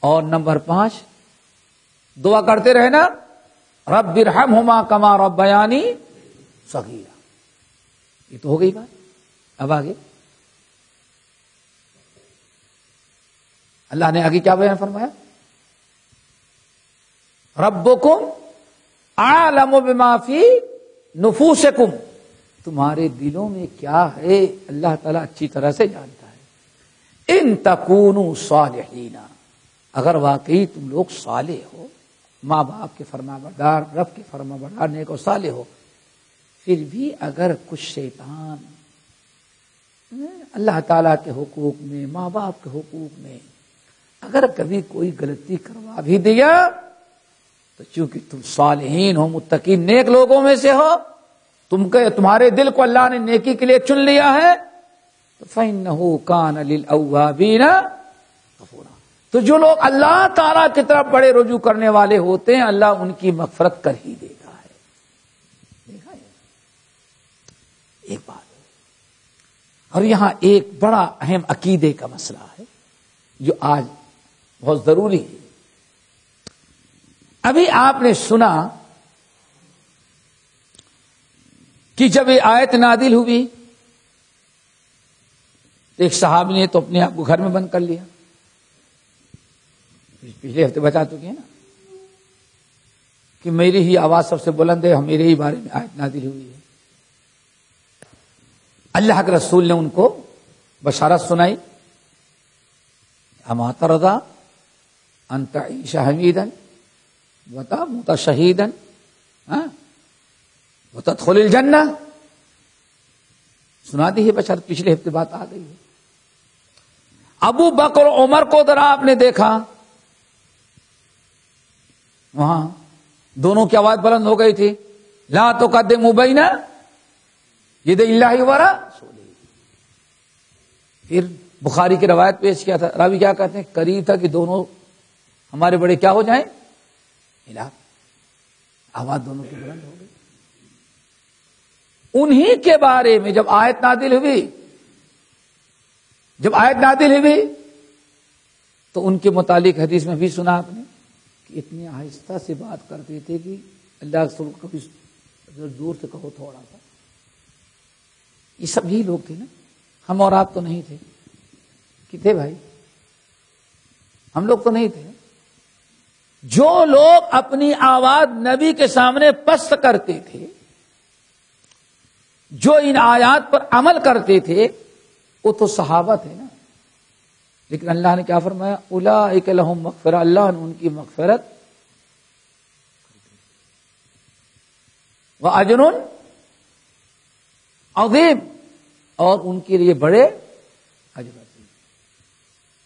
اور نمبر 5 دعا کرتے رہنا رب ارحمہما کما ربیانی صغیرا، یہ تو ہو گئی بات. اب آگے اللہ نے آگے کیا بیان فرمایا؟ ربکم اعلم بما فی نفوسکم، تمہارے دلوں میں کیا ہے اللہ تعالیٰ اچھی طرح سے جانتا ہے. ان تکونوا صالحین، اگر واقعی تم لوگ صالح ہو، ماں باپ کے فرما بردار، رب کے فرما بردار، نیک و صالح ہو، پھر بھی اگر کچھ شیطان اللہ تعالیٰ کے حقوق میں، ماں باپ کے حقوق میں اگر کبھی کوئی غلطی کروا بھی دیا تو چونکہ تم صالحین ہو، متقین، نیک لوگوں میں سے ہو، تمہارے دل کو اللہ نے نیکی کے لیے چن لیا ہے، تو فَإِنَّهُ كَانَ لِلْأَوَّابِينَ غَفُورًا. تو جو لوگ اللہ تعالیٰ کی طرف بڑے رجوع کرنے والے ہوتے ہیں اللہ ان کی مغفرت کر ہی دیتا ہے. دیکھا ہے ایک بات. اور یہاں ایک بڑا اہم عقیدے کا مسئلہ ہے جو آج بہت ضروری ہے. ابھی آپ نے سنا کہ جب یہ آیت نازل ہوئی تو ایک صحابی نے تو اپنے آپ کو گھر میں بند کر لیا. پچھلے ہفتے بتا چکے ہیں نا کہ میری ہی آواز سب سے بلند ہے، میرے ہی بارے میں آیت نازل ہوئی ہے. اللہ کے رسول نے ان کو بشارت سنائی، اما ترضى ان تعيش حميدا وتموت شهيدا وتدخل الجنہ. سنا دی ہے بشارت، پچھلے ہفتے بات آ گئی ہے. ابو بکر عمر کو ذرا آپ نے دیکھا، وہاں دونوں کی آواز بلند ہو گئی تھی، لا تقدموا بین ید اللہ ورسولہ. پھر بخاری کی روایت پیش کیا تھا، راوی کیا کہتے ہیں، قریب تھا کہ دونوں ہمارے بڑے کیا ہو جائیں، ہلاک. آواز دونوں کی بلند ہو گئی. انہی کے بارے میں جب آیت نازل ہوئی تو ان کے متعلق حدیث میں بھی سنا آپ نے کہ اتنی آہستہ سے بات کرتے تھے کہ اللہ رسول کو بھی دور سے کہو تھوڑا سا. یہ سب یہی لوگ تھے نا، ہم اور آپ تو نہیں تھے. کتنے بھائی، ہم لوگ تو نہیں تھے. جو لوگ اپنی آواز نبی کے سامنے پست کرتے تھے، جو ان آیات پر عمل کرتے تھے، وہ تو صحابہ تھے نا. لیکن اللہ نے کیا فرمایا، اولئک لہم مغفرہ، اللہ نے ان کی مغفرت واجر عظیم، اور ان کے لیے بڑے اجر عظیم.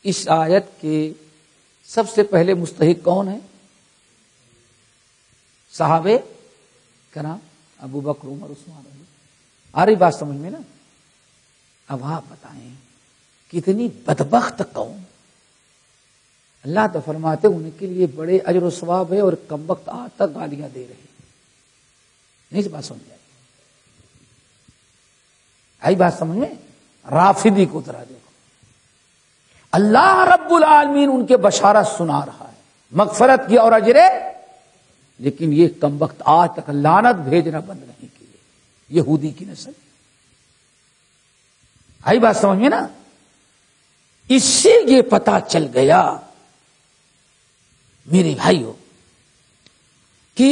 اس آیت کے سب سے پہلے مستحق کون ہیں؟ صحابہ کرام، ابو بکر، عمر، عثمان. آ رہی بات سمجھ میں نا؟ اب آپ بتائیں کتنی بدبخت قوم. اللہ تو فرماتے ان کے لیے بڑے اجر و ثواب ہے، اور کم وقت آج تک گالیاں دے رہے. نہیں بات سمجھ آئی؟ آئی بات سمجھ میں؟ رافضی کو ذرا دیکھو، اللہ رب العالمین ان کے بشارت سنا رہا ہے مغفرت کی اور اجرے، لیکن یہ کم وقت آج تک لعنت بھیجنا بند نہیں کیے. یہودی کی نسل. آئی بات سمجھ میں نا؟ اس سے یہ پتا چل گیا میرے بھائیوں کہ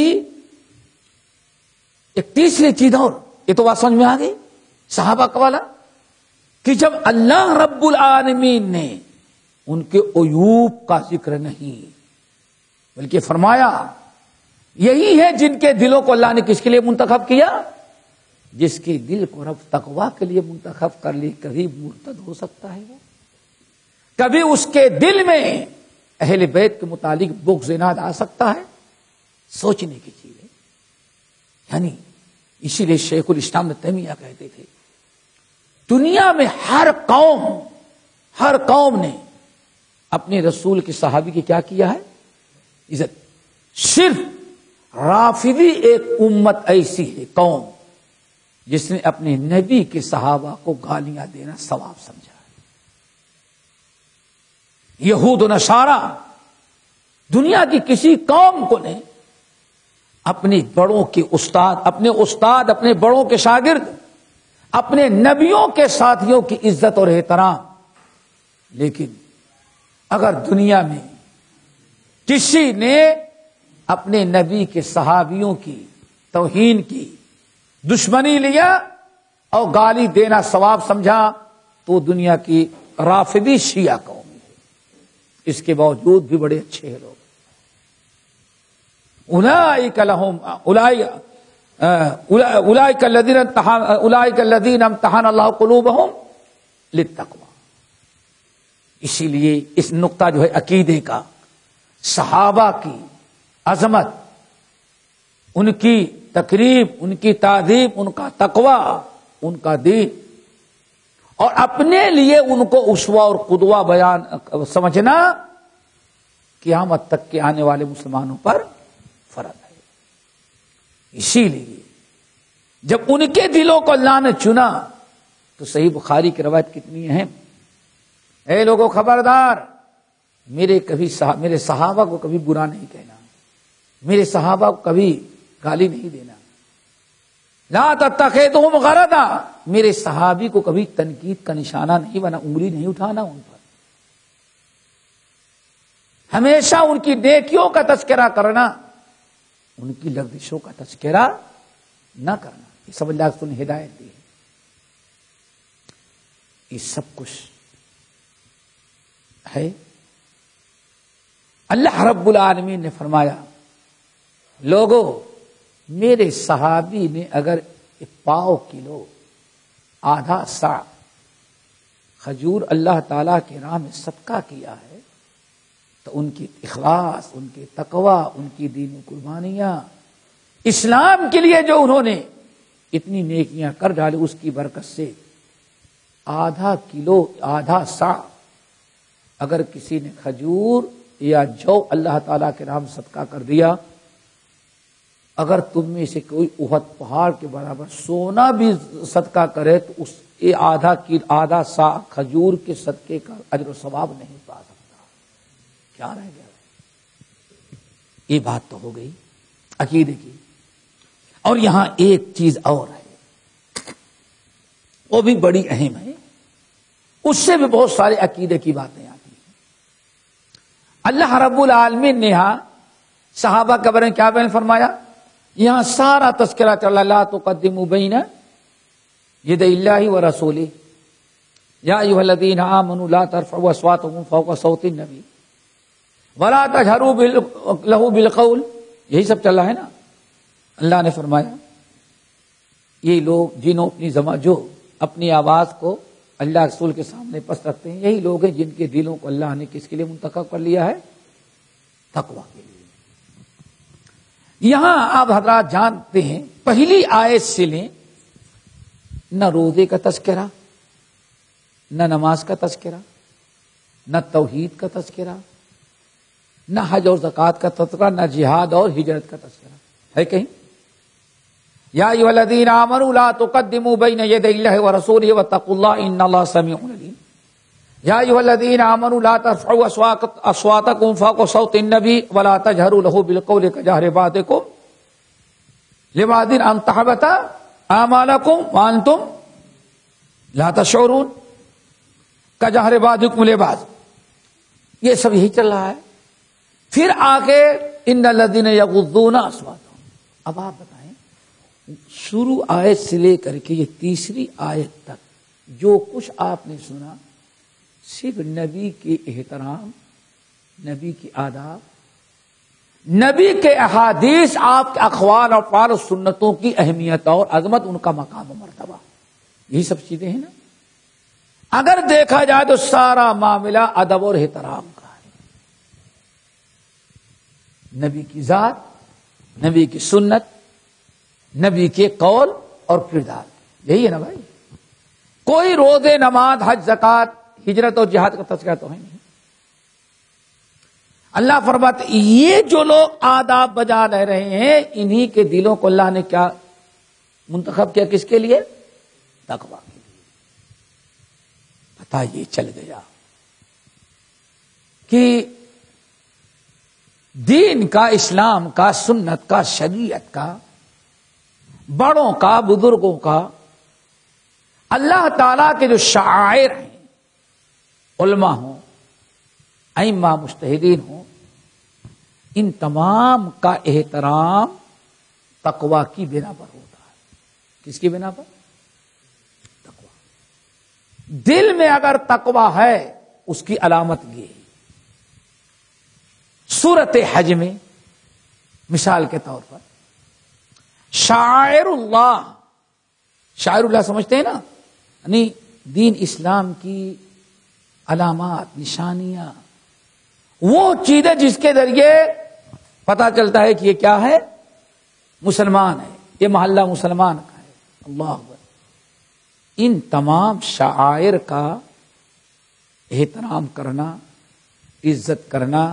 ایک تیسری چیز اور، یہ تو بات سمجھ میں آ گئی صحابہ کا والا، کہ جب اللہ رب العالمین نے ان کے عیوب کا ذکر نہیں بلکہ فرمایا یہی ہے جن کے دلوں کو اللہ نے کس کے لیے منتخب کیا، جس کے دل کو رب تقویٰ کے لیے منتخب کر لی، کبھی مرتد ہو سکتا ہے وہ، کبھی اس کے دل میں اہل بیت کے متعلق بغض عناد آ سکتا ہے. سوچنے کی چیز ہے. یعنی اسی لیے شیخ الاسلام ابن تیمیہ کہتے تھے دنیا میں ہر قوم نے اپنے رسول کے صحابی کی کیا کیا ہے، عزت. صرف رافضی ایک امت ایسی ہے، قوم، جس نے اپنے نبی کے صحابہ کو گالیاں دینا ثواب سمجھا ہے. یہود و نصارا دنیا کی کسی قوم کو نہیں اپنے بڑوں کے استاد، اپنے بڑوں کے شاگرد، اپنے نبیوں کے ساتھیوں کی عزت اور احترام، لیکن اگر دنیا میں کسی نے اپنے نبی کے صحابیوں کی توہین کی، دشمنی لیا اور گالی دینا ثواب سمجھا تو دنیا کی رافضی شیعہ قوم ہے. اس کے باوجود بھی بڑے اچھے ہیں لوگ. اولئک لہم اولئک الذین امتحن اللہ قلوبہم للتقوی. اسی لیے اس نقطہ جو ہے عقیدے کا، صحابہ کی عظمت، ان کی تقریب، ان کی تعظیم، ان کا تقوی، ان کا دین، اور اپنے لیے ان کو اسوہ اور قدوہ بیان سمجھنا قیامت تک کے آنے والے مسلمانوں پر فرض ہے. اسی لیے جب ان کے دلوں کو اللہ نے چنا تو صحیح بخاری کی روایت کتنی اہم. اے لوگوں خبردار، میرے صحابہ کو کبھی برا نہیں کہنا، میرے صحابہ کو کبھی گالی نہیں دینا. لا تتخذوہم غرضا، میرے صحابی کو کبھی تنقید کا نشانہ نہیں بنا، انگلی نہیں اٹھانا ان پر. ہمیشہ ان کی نیکیوں کا تذکرہ کرنا، ان کی لغزشوں کا تذکرہ نہ کرنا. یہ سب اللہ رسول نے ہدایت دی ہے. یہ سب کچھ ہے. اللہ رب العالمین نے فرمایا، لوگوں میرے صحابی نے اگر 1 کلو آدھا سا کھجور اللہ تعالی کی راہ میں صدقہ کیا ہے تو ان کی اخلاص، ان کی تقوی، ان کی دینی قربانیاں، اسلام کے لیے جو انہوں نے اتنی نیکیاں کر ڈالی، اس کی برکت سے آدھا کلو آدھا سا اگر کسی نے کھجور یا جو اللہ تعالیٰ کے راہ میں صدقہ کر دیا، اگر تم میں سے کوئی احد پہاڑ کے برابر سونا بھی صدقہ کرے تو اس آدھا سا کھجور کے صدقے کا اجر و ثواب نہیں پا سکتا. کیا رہ گیا؟ یہ بات تو ہو گئی عقیدے کی. اور یہاں ایک چیز اور ہے، وہ بھی بڑی اہم ہے، اس سے بھی بہت سارے عقیدے کی باتیں آتی ہیں. اللہ رب العالمین نے یہاں صحابہ کے بارے میں کیا بیان فرمایا؟ یہاں سارا تذکرہ چل رہا، لا تقدموا بین یدی اللہ ورسولہ یا ایھا الذین آمنوا لا ترفعوا اصواتکم فوق صوت النبی ولا تجہروا لہ بالقول. یہی سب چل رہا ہے نا. اللہ نے فرمایا یہ لوگ جنہوں جو اپنی آواز کو اللہ رسول کے سامنے پست رکھتے ہیں، یہی لوگ ہیں جن کے دلوں کو اللہ نے کس کے لیے منتخب کر لیا ہے؟ تقوی کے لیے. یہاں آپ حضرات جانتے ہیں پہلی آیت سے لیں، نہ روزے کا تذکرہ، نہ نماز کا تذکرہ، نہ توحید کا تذکرہ، نہ حج اور زکوٰۃ کا تذکرہ، نہ جہاد اور ہجرت کا تذکرہ ہے کہیں؟ یا ایھا الذین آمنوا لا تقدموا بین یدی اللہ ورسولہ واتقوا اللہ ان اللہ سمیع علیم. یا ایھا الذین آمنوا لا ترفعوا اصواتکم فوق صوت النبی ولا تجہروا لہ بالقول کجہر بعضکم لبعض ان تحبط اعمالکم وانتم لا تشعرون کجہر بعضکم لبعض. یہ سب یہی چل رہا ہے. پھر آگے ان الذین یغضون اصواتهم. اب آپ بتائیں شروع آیت سے لے کر کے یہ تیسری آیت تک جو کچھ آپ نے سنا، صرف نبی کے احترام، نبی کی آداب، نبی کے احادیث، آپ کے اقوال اور افعال و سنتوں کی اہمیت اور عظمت، ان کا مقام و مرتبہ، یہی سب چیزیں ہیں نا. اگر دیکھا جائے تو سارا معاملہ ادب اور احترام کا ہے. نبی کی ذات، نبی کی سنت، نبی کے قول اور کردار، یہی ہے نا بھائی. کوئی روزے، نماز، حج، زکوٰۃ، ہجرت اور جہاد کا تذکرہ تو ہے نہیں. اللہ فرماتے یہ جو لوگ آداب بجا لے رہے ہیں، انہی کے دلوں کو اللہ نے کیا منتخب کیا؟ کس کے لیے؟ تقویٰ کے لیے. پتہ یہ چل گیا کہ دین کا، اسلام کا، سنت کا، شریعت کا، بڑوں کا، بزرگوں کا اللہ تعالیٰ کے جو شعائر ہیں، علماء ہوں، ائمہ مجتہدین ہوں، ان تمام کا احترام تقوی کی بنا پر ہوتا ہے۔ کس کی بنا پر؟ تقوی۔ دل میں اگر تقوی ہے اس کی علامت یہ ہے۔ سورۃ حج میں مثال کے طور پر شاعر اللہ، شاعر اللہ سمجھتے ہیں نا، یعنی دین اسلام کی علامات، نشانیاں، وہ چیزیں جس کے ذریعے پتا چلتا ہے کہ یہ کیا ہے، مسلمان ہے، یہ محلہ مسلمان کا ہے۔ اللہ اکبر۔ ان تمام شعائر کا احترام کرنا، عزت کرنا،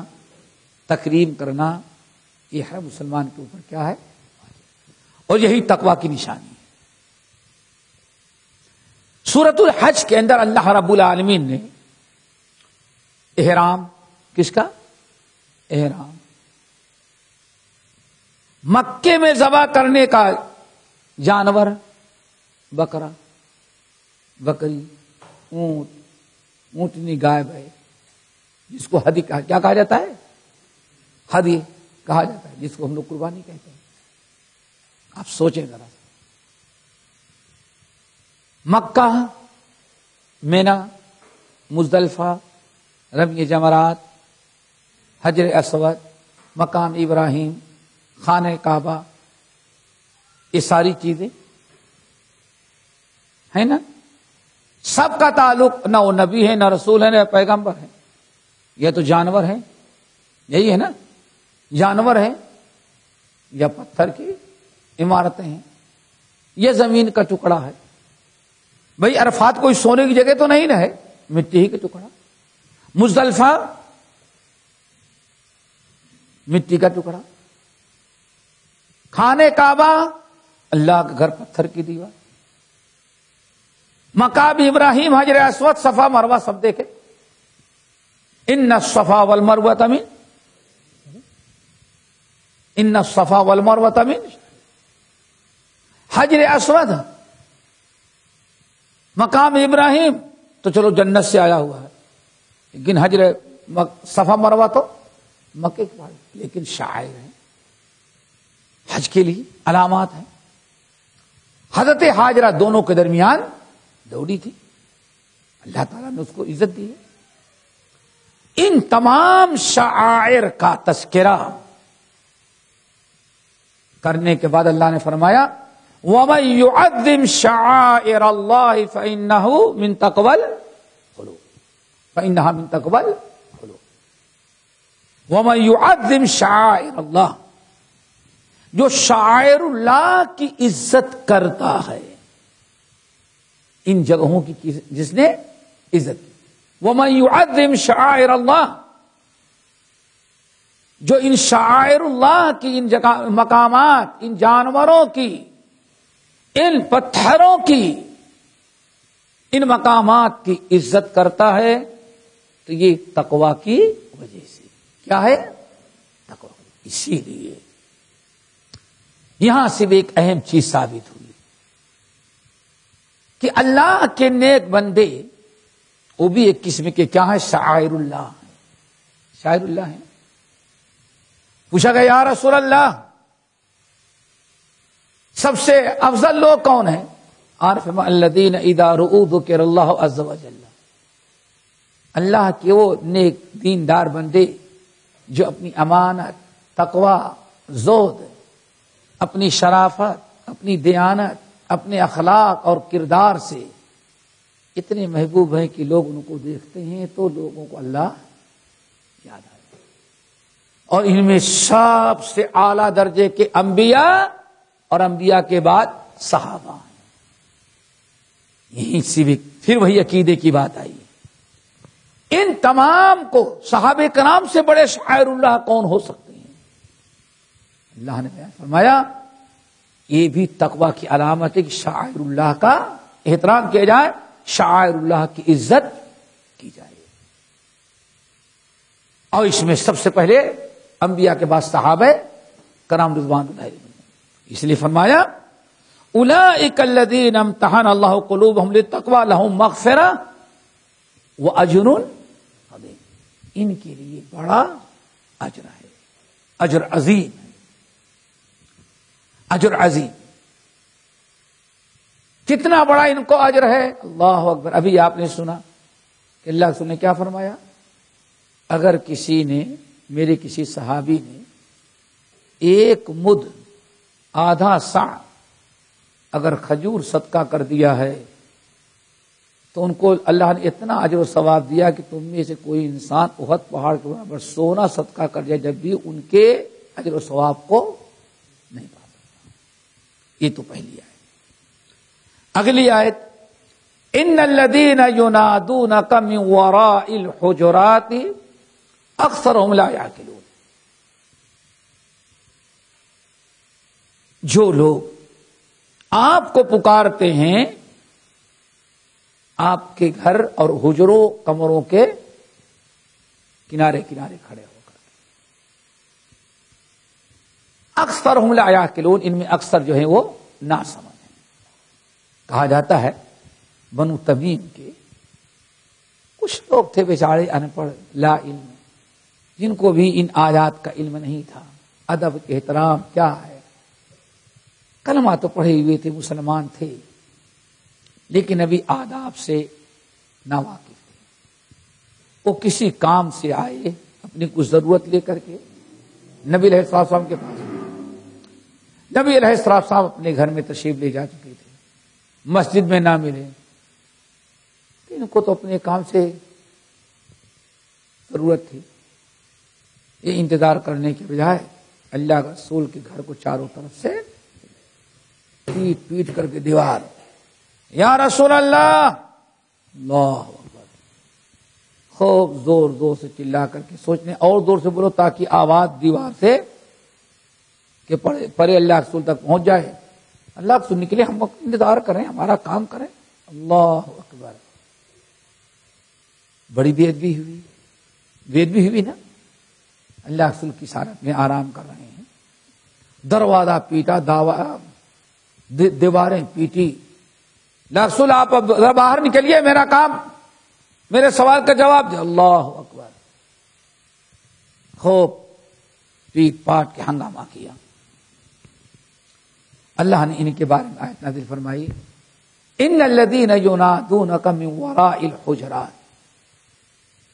تکریم کرنا، یہ ہر مسلمان کے اوپر کیا ہے، اور یہی تقوی کی نشانی ہے۔ سورۃ الحج کے اندر اللہ رب العالمین نے احرام، کس کا احرام، مکے میں ذبح کرنے کا جانور، بکرا، بکری، اونٹ، اونٹنی، گائے ہے، جس کو ہدی کیا کہا جاتا ہے، ہدی کہا جاتا ہے، جس کو ہم لوگ قربانی کہتے ہیں۔ آپ سوچیں ذرا، مکہ، مینا، مزدلفہ، رمی جمرات، حجر اسود، مقام ابراہیم، خانہ کعبہ، یہ ساری چیزیں ہیں نا، سب کا تعلق نہ وہ نبی ہے، نہ رسول ہے، نہ پیغمبر ہے، یہ تو جانور ہیں، یہی ہے نا، جانور ہیں، یا پتھر کی عمارتیں ہیں، یہ زمین کا ٹکڑا ہے۔ بھئی عرفات کوئی سونے کی جگہ تو نہیں نہ ہے، مٹی ہی کا ٹکڑا۔ مزدلفہ مٹی کا ٹکڑا۔ خانہ کعبہ اللہ کا گھر، پتھر کی دیوار۔ مقام ابراہیم، حجر اسود، صفا مروہ سب دیکھے۔ ان الصفا والمروہ من، ان الصفا والمروہ من، حجر اسود، مقام ابراہیم تو چلو جنت سے آیا ہوا ہے، لیکن حجر صفا مروہ تو مکے کے پاس، لیکن شاعر ہیں، حج کے لیے علامات ہیں۔ حضرت ہاجرہ دونوں کے درمیان دوڑی تھی، اللہ تعالیٰ نے اس کو عزت دی ہے۔ ان تمام شعائر کا تذکرہ کرنے کے بعد اللہ نے فرمایا وَمَن يُعَظِّمْ شَعَائِرَ اللَّهِ فَإِنَّهُ مِن تَقْوَى الْقُلُوبِ، فَإِنَّهَا مِن تَقْوَى الْقُلُوبِ۔ وَمَن يُعَظِّمْ شَعَائِرَ اللَّهِ، جو شعائر اللہ کی عزت کرتا ہے، ان جگہوں کی جس نے عزت کی۔ وَمَن يُعَظِّمْ شَعَائِرَ اللَّهِ، جو ان شعائر اللہ کی، ان جگہ مقامات، ان جانوروں کی، ان پتھروں کی، ان مقامات کی عزت کرتا ہے، تو یہ تقوی کی وجہ سے کیا ہے، تقوی۔ اسی لیے یہاں سے بھی ایک اہم چیز ثابت ہوئی کہ اللہ کے نیک بندے وہ بھی ایک قسم کے کیا ہیں، شعائر اللہ ہیں، شاعر اللہ ہیں۔ پوچھا گیا یا رسول اللہ سب سے افضل لوگ کون ہیں؟ عارف الذین اذا رؤوا ذکر اللہ عز وجل، اللہ کے وہ نیک دیندار بندے جو اپنی امانت، تقوی، زہد، اپنی شرافت، اپنی دیانت، اپنے اخلاق اور کردار سے اتنے محبوب ہیں کہ لوگ ان کو دیکھتے ہیں تو لوگوں کو اللہ یاد آتا ہے۔ اور ان میں سب سے اعلیٰ درجے کے انبیاء اور انبیاء کے بعد صحابہ ہیں۔ یہیں سے بھی پھر وہی عقیدے کی بات آئی، ان تمام کو صحابہ کرام سے بڑے شاعر اللہ کون ہو سکتے ہیں؟ اللہ نے بیان فرمایا یہ بھی تقوی کی علامت ہے کہ شاعر اللہ کا احترام کیا جائے، شاعر اللہ کی عزت کی جائے۔ اور اس میں سب سے پہلے انبیاء کے بعد صحابہ کرام رضوان اللہ علیہم، اس لیے فرمایا اولئک الذین امتحن اللہ قلوبہم للتقوی لہم مغفرہ واجر عظیم، ان کے لیے بڑا اجر ہے، اجر عظیم ہے، اجر عظیم۔ کتنا بڑا ان کو اجر ہے، اللہ اکبر۔ ابھی آپ نے سنا کہ اللہ رسول نے کیا فرمایا، اگر کسی نے، میرے کسی صحابی نے ایک مد آدھا سع اگر کھجور صدقہ کر دیا ہے تو ان کو اللہ نے اتنا اجر و ثواب دیا کہ تم میں سے کوئی انسان احد پہاڑ کے برابر سونا صدقہ کر جائے جب بھی ان کے اجر و ثواب کو نہیں پاتا۔ یہ تو پہلی آیت۔ اگلی آیت، ان الذین ینادونک من وراء الحجرات اکثرهم لا یعقلون، جو لوگ آپ کو پکارتے ہیں آپ کے گھر اور حجروں کمروں کے کنارے کنارے کھڑے ہو کر، اکثرهم لا یعقلون، ان میں اکثر جو ہیں وہ ناسمجھ ہیں۔ کہا جاتا ہے بنو تمیم کے کچھ لوگ تھے بیچارے ان پڑھ لا علم، جن کو بھی ان آیات کا علم نہیں تھا، ادب احترام کیا ہے، کلمہ تو پڑھے ہوئے تھے، مسلمان تھے، لیکن ابھی آداب سے ناواقف تھے۔ وہ کسی کام سے آئے اپنی کچھ ضرورت لے کر کے نبی علیہ السلام کے پاس، نبی علیہ السلام اپنے گھر میں تشریف لے جا چکے تھے، مسجد میں نہ ملے، ان کو تو اپنے کام سے ضرورت تھی۔ یہ انتظار کرنے کے بجائے اللہ کے رسول کے گھر کو چاروں طرف سے پیٹ پیٹ کر کے دیوار، یا رسول اللہ، اللہ اکبر، خوب زور زور سے چلا کر کے، سوچنے اور زور سے بولو تاکہ آواز دیوار سے کہ پرے اللہ کے رسول تک پہنچ جائے۔ اللہ کے رسول نکلے، ہم انتظار کریں، ہمارا کام کریں۔ اللہ اکبر، بڑی بے ادبی ہوئی نا۔ اللہ کے رسول کی سارت میں آرام کر رہے ہیں، دروازہ پیٹا، دیواریں پیٹی، اللہ رسول آپ اب باہر نکلیے، میرا کام، میرے سوال کا جواب دے۔ اللہ اکبر، خوب پیٹ پاٹ کے ہنگامہ کیا۔ اللہ نے ان کے بارے میں آیت نازل فرمائی، ان الذین ینادونک من وراء الحجرات،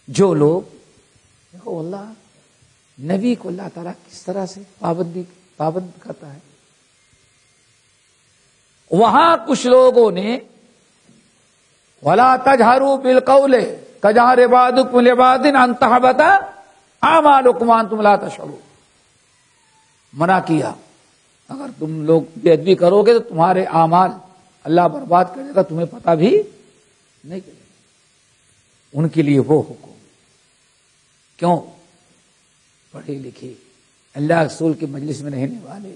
جو لوگ، دیکھو اللہ نبی کو اللہ تعالیٰ کس طرح سے پابند کرتا ہے۔ وہاں کچھ لوگوں نے وَلَا تَجْهَرُوا بِالْقَوْلِ كَجَهْرِ بَعْضِكُمْ لِبَعْضٍ أَن تَحْبَطَ أَعْمَالُكُمْ وَأَنْتُمْ لَا تَشْعُرُونَ، منع کیا اگر تم لوگ بے ادبی کرو گے تو تمہارے اعمال اللہ برباد کرے گا، تمہیں پتہ بھی نہیں کرے گا۔ ان کے لیے وہ حکم، کیوں؟ پڑھے لکھے اللہ رسول کے مجلس میں رہنے والے،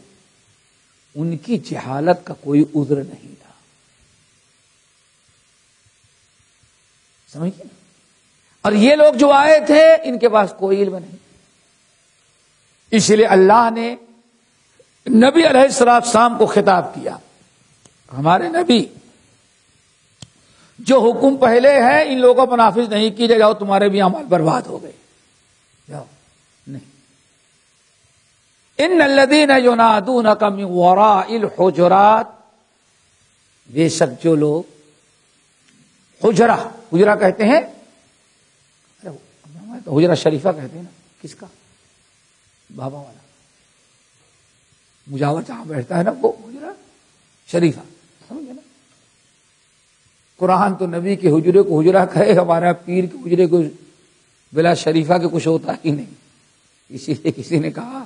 ان کی جہالت کا کوئی عذر نہیں تھا، سمجھئے؟ اور یہ لوگ جو آئے تھے ان کے پاس کوئی علم نہیں، اس لیے اللہ نے نبی علیہ السلام کو خطاب کیا، ہمارے نبی جو حکم پہلے ہے ان لوگوں پر نافذ نہیں کیے، جاؤ تمہارے بھی اعمال برباد ہو گئے، جاؤ نہیں۔ ان الذین ینادونک من وراء الحجرات، بے شک جو لوگ حجرہ کہتے ہیں، حجرہ شریفہ کہتے ہیں نا، کس کا؟ بابا والا مجاور جہاں بیٹھتا ہے نا وہ حجرہ شریفہ، سمجھے نا؟ قرآن تو نبی کے حجرے کو حجرہ کہے، ہمارا پیر کے حجرے کو بلا شریفہ کے کچھ ہوتا ہی نہیں۔ اسی لیے کسی نے کہا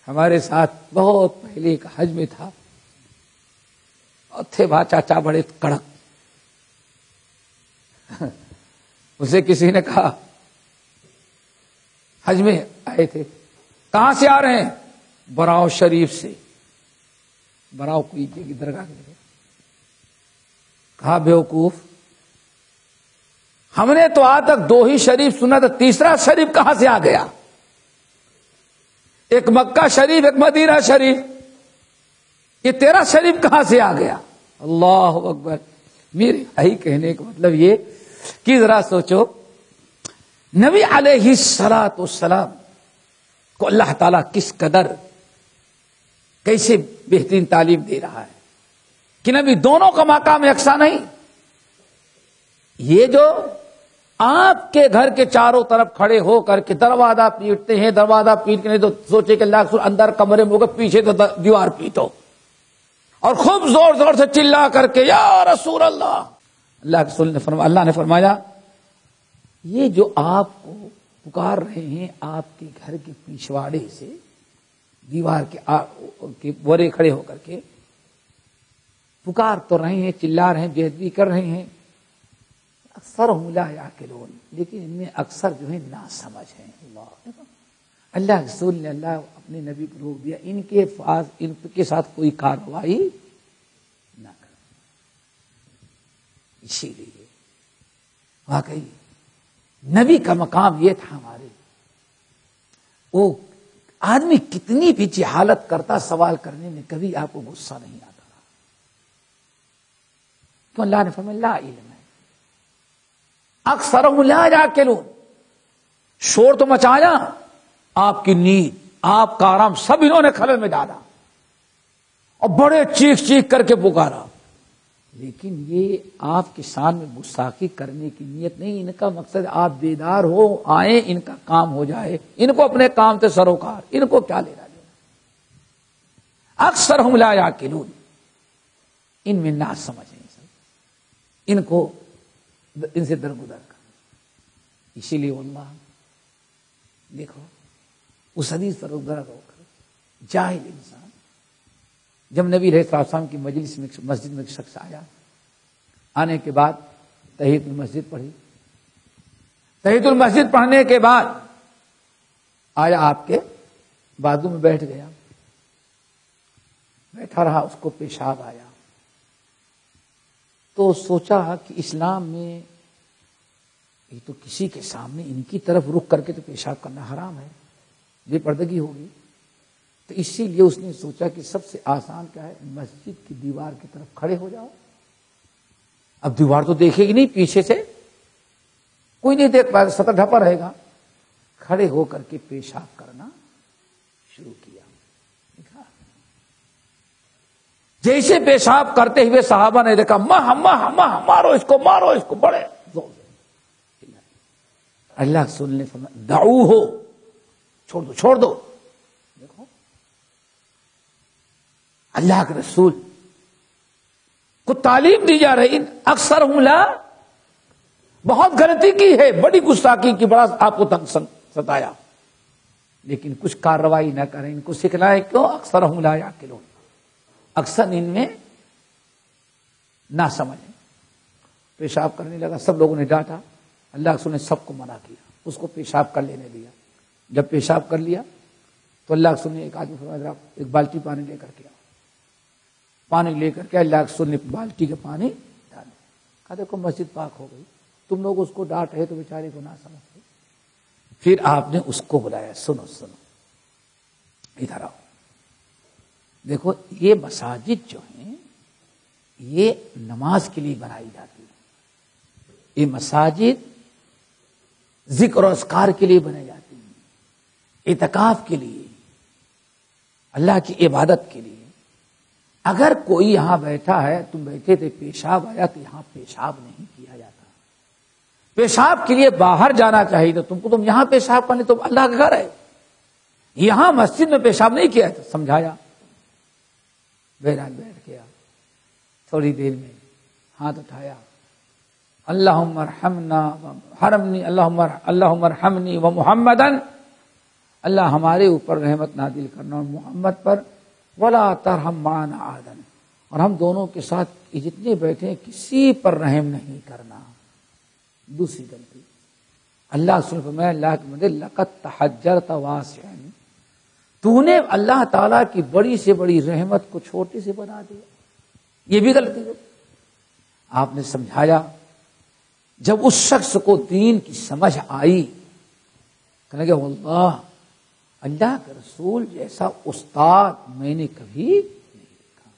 ہمارے ساتھ بہت پہلے ایک حج میں تھا، اور تھے بھا چاچا بڑے کڑک، اسے کسی نے کہا حج میں آئے تھے، کہاں سے آ رہے ہیں؟ براؤ شریف سے، براؤ کوئی کی درگاہ کے۔ کہا بیوقوف، ہم نے تو آج تک دو ہی شریف سنا تھا، تیسرا شریف کہاں سے آ گیا؟ ایک مکہ شریف، ایک مدینہ شریف، یہ تیرا شریف کہاں سے آ گیا؟ اللہ اکبر. میرے بھائی کہنے کا مطلب یہ کہ ذرا سوچو، نبی علیہ الصلوۃ والسلام کو اللہ تعالیٰ کس قدر کیسے بہترین تعلیم دے رہا ہے کہ نبی دونوں کا مقام یکساں نہیں. یہ جو آپ کے گھر کے چاروں طرف کھڑے ہو کر کے دروازہ پیٹتے ہیں، دروازہ پیٹ کے نہیں تو سوچے کہ اللہ کے اندر کمرے میں ہوگا، پیچھے تو دیوار پیٹو اور خوب زور زور سے چلا کر کے یا رسول اللہ. اللہ نے فرمایا یہ جو آپ کو پکار رہے ہیں آپ کے گھر کے پچھواڑے سے دیوار کے بورے کھڑے ہو کر کے پکار تو رہے ہیں، چلا رہے ہیں، بےعدبی کر رہے ہیں، اکثر لا یعقلون، لیکن ان میں اکثر جو ہے نا سمجھ ہیں. اللہ رسول نے اللہ اپنے نبی کو روک دیا ان کے ساتھ کوئی کارروائی نہ کرے. اسی لیے واقعی نبی کا مقام یہ تھا ہمارے. وہ آدمی کتنی بھی جہالت کرتا سوال کرنے میں کبھی آپ کو غصہ نہیں آتا رہا، تو اللہ نے فرمایا لا علم ہے اکثرهم لا یعقلون. شور تو مچایا، آپ کی نیند آپ کا آرام سب انہوں نے خلل میں ڈالا اور بڑے چیخ چیخ کر کے پکارا، لیکن یہ آپ کے شان میں گستاخی کرنے کی نیت نہیں. ان کا مقصد آپ بیدار ہو آئیں، ان کا کام ہو جائے، ان کو اپنے کام سے سروکار، ان کو کیا لینا دینا. اکثرهم لا یعقلون، ان میں نہ سمجھ نہیں سب، ان سے درگزر کر. اسی لیے اللہ دیکھو اس حدیث پر درگزر ہو کر جاہل انسان، جب نبی علیہ السلام کی مجلس میں مسجد میں ایک شخص آیا، آنے کے بعد تحیۃ المسجد پڑھی، تحیۃ المسجد پڑھنے کے بعد آیا آپ کے بازو میں بیٹھ گیا، بیٹھا رہا، اس کو پیشاب آیا تو سوچا کہ اسلام میں یہ تو کسی کے سامنے ان کی طرف رخ کر کے تو پیشاب کرنا حرام ہے، بے پردگی ہوگی. تو اسی لیے اس نے سوچا کہ سب سے آسان کیا ہے، مسجد کی دیوار کی طرف کھڑے ہو جاؤ. اب دیوار تو دیکھے گی نہیں، پیچھے سے کوئی نہیں دیکھ پائے، سطح ڈھپا رہے گا. کھڑے ہو کر کے پیشاب کرنا شروع کیا. جیسے پیشاب کرتے ہوئے صحابہ نے دیکھا مارو اس کو، مارو اس کو، بڑے زور سے. اللہ کے رسول نے فرمایا دعوہ، چھوڑ دو، چھوڑ دو. دیکھو اللہ کے رسول کو تعلیم دی جا رہی، اکثر لا، بہت غلطی کی ہے، بڑی گستاخی کی، بڑا آپ کو تنگ ستایا، لیکن کچھ کارروائی نہ کریں. ان کو سکھلائے کیوں؟ اکثر لا یعقلون، اکثر ان میں نہ سمجھیں. پیشاب کرنے لگا، سب لوگوں نے ڈانٹا، اللہ کے رسول نے سب کو منع کیا، اس کو پیشاب کر لینے دیا. جب پیشاب کر لیا تو اللہ کے رسول نے ایک آدمی فرمایا ایک بالٹی پانی لے کر کے آؤ. پانی لے کر کے اللہ کے رسول نے بالٹی کے پانی ڈالے. کہا دیکھو مسجد پاک ہو گئی، تم لوگ اس کو ڈانٹ رہے تو بیچارے کو نہ سمجھتے. پھر آپ نے اس کو بلایا، سنو سنو ادھر آؤ. دیکھو یہ مساجد جو ہیں یہ نماز کے لیے بنائی جاتی ہے، یہ مساجد ذکر و اذکار کے لیے بنائی جاتی ہیں، اعتکاف کے لیے، اللہ کی عبادت کے لیے. اگر کوئی یہاں بیٹھا ہے، تم بیٹھے تھے، پیشاب آیا تو یہاں پیشاب نہیں کیا جاتا. پیشاب کے لیے باہر جانا چاہیے تو تم کو، تم یہاں پیشاب کرنے، تو اللہ کا گھر ہے، یہاں مسجد میں پیشاب نہیں کیا. سمجھایا، بہرحال بیٹھ گیا. تھوڑی دیر میں ہاتھ اٹھایا، اللہم ارحمنا حرمنی، اللہم ارحمنی و محمدن، اللہ ہمارے اوپر رحمت نازل کرنا اور محمد پر، ولا ترحم معنا احدا، اور ہم دونوں کے ساتھ جتنے بیٹھے کسی پر رحم نہیں کرنا. دوسری غلطی، اللہ سن فرمایا اللہ کے مدد لقد تحجرت واسعا، تو نے اللہ تعالیٰ کی بڑی سے بڑی رحمت کو چھوٹی سے بنا دیا. یہ بھی غلطی ہے. آپ نے سمجھایا. جب اس شخص کو دین کی سمجھ آئی، کہنے لگا اللہ کے رسول جیسا استاد میں نے کبھی نہیں دیکھا.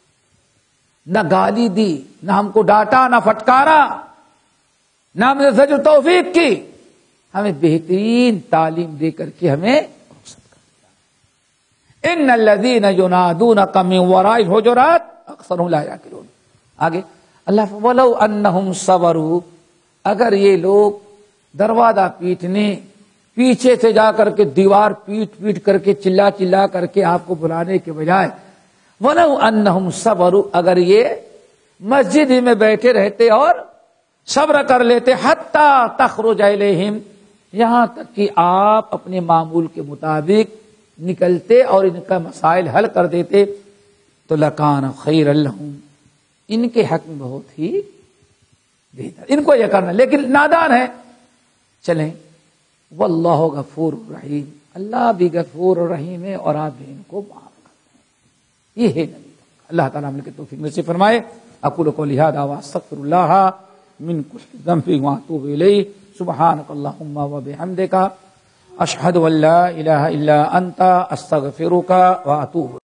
نہ گالی دی، نہ ہم کو ڈانٹا، نہ پھٹکارا، نہ ہم نے زجر توفیق کی، ہمیں بہترین تعلیم دے کر کے ہمیں رخصت کر دیا۔ ان الذین ینادونک من وراء الحجرات اکثرهم لا یعقلون۔ آگے اللہ ولو انہم صبروا، اگر یہ لوگ دروازہ پیٹنے، پیچھے سے جا کر کے دیوار پیٹ پیٹ کر کے چلا چلا کر کے آپ کو بلانے کے بجائے ولو انہم صبروا، اگر یہ مسجد ہی میں بیٹھے رہتے اور صبر کر لیتے حتی تخرج الیہم، یہاں تک کہ آپ اپنے معمول کے مطابق نکلتے اور ان کا مسائل حل کر دیتے تو لکان خیر لہم، ان کے حق میں بہت ہی بہتر، ان کو یہ کرنا، لیکن نادان ہے۔ چلیں واللہ غفور رحیم، اللہ بھی غفور رحیم ہے اور آپ بھی ان کو معاف کرتے ہیں۔ یہ ہے نبی، اللہ تعالیٰ عمل کے توفیق نصیب فرمائے۔ اقول قولی ھذا واستغفر اللہ من کل ذنب واتوب الیہ، سبحانک اللہم وبحمدک، اشہد ان لا الہ الا انت، استغفرک واتوب الیک۔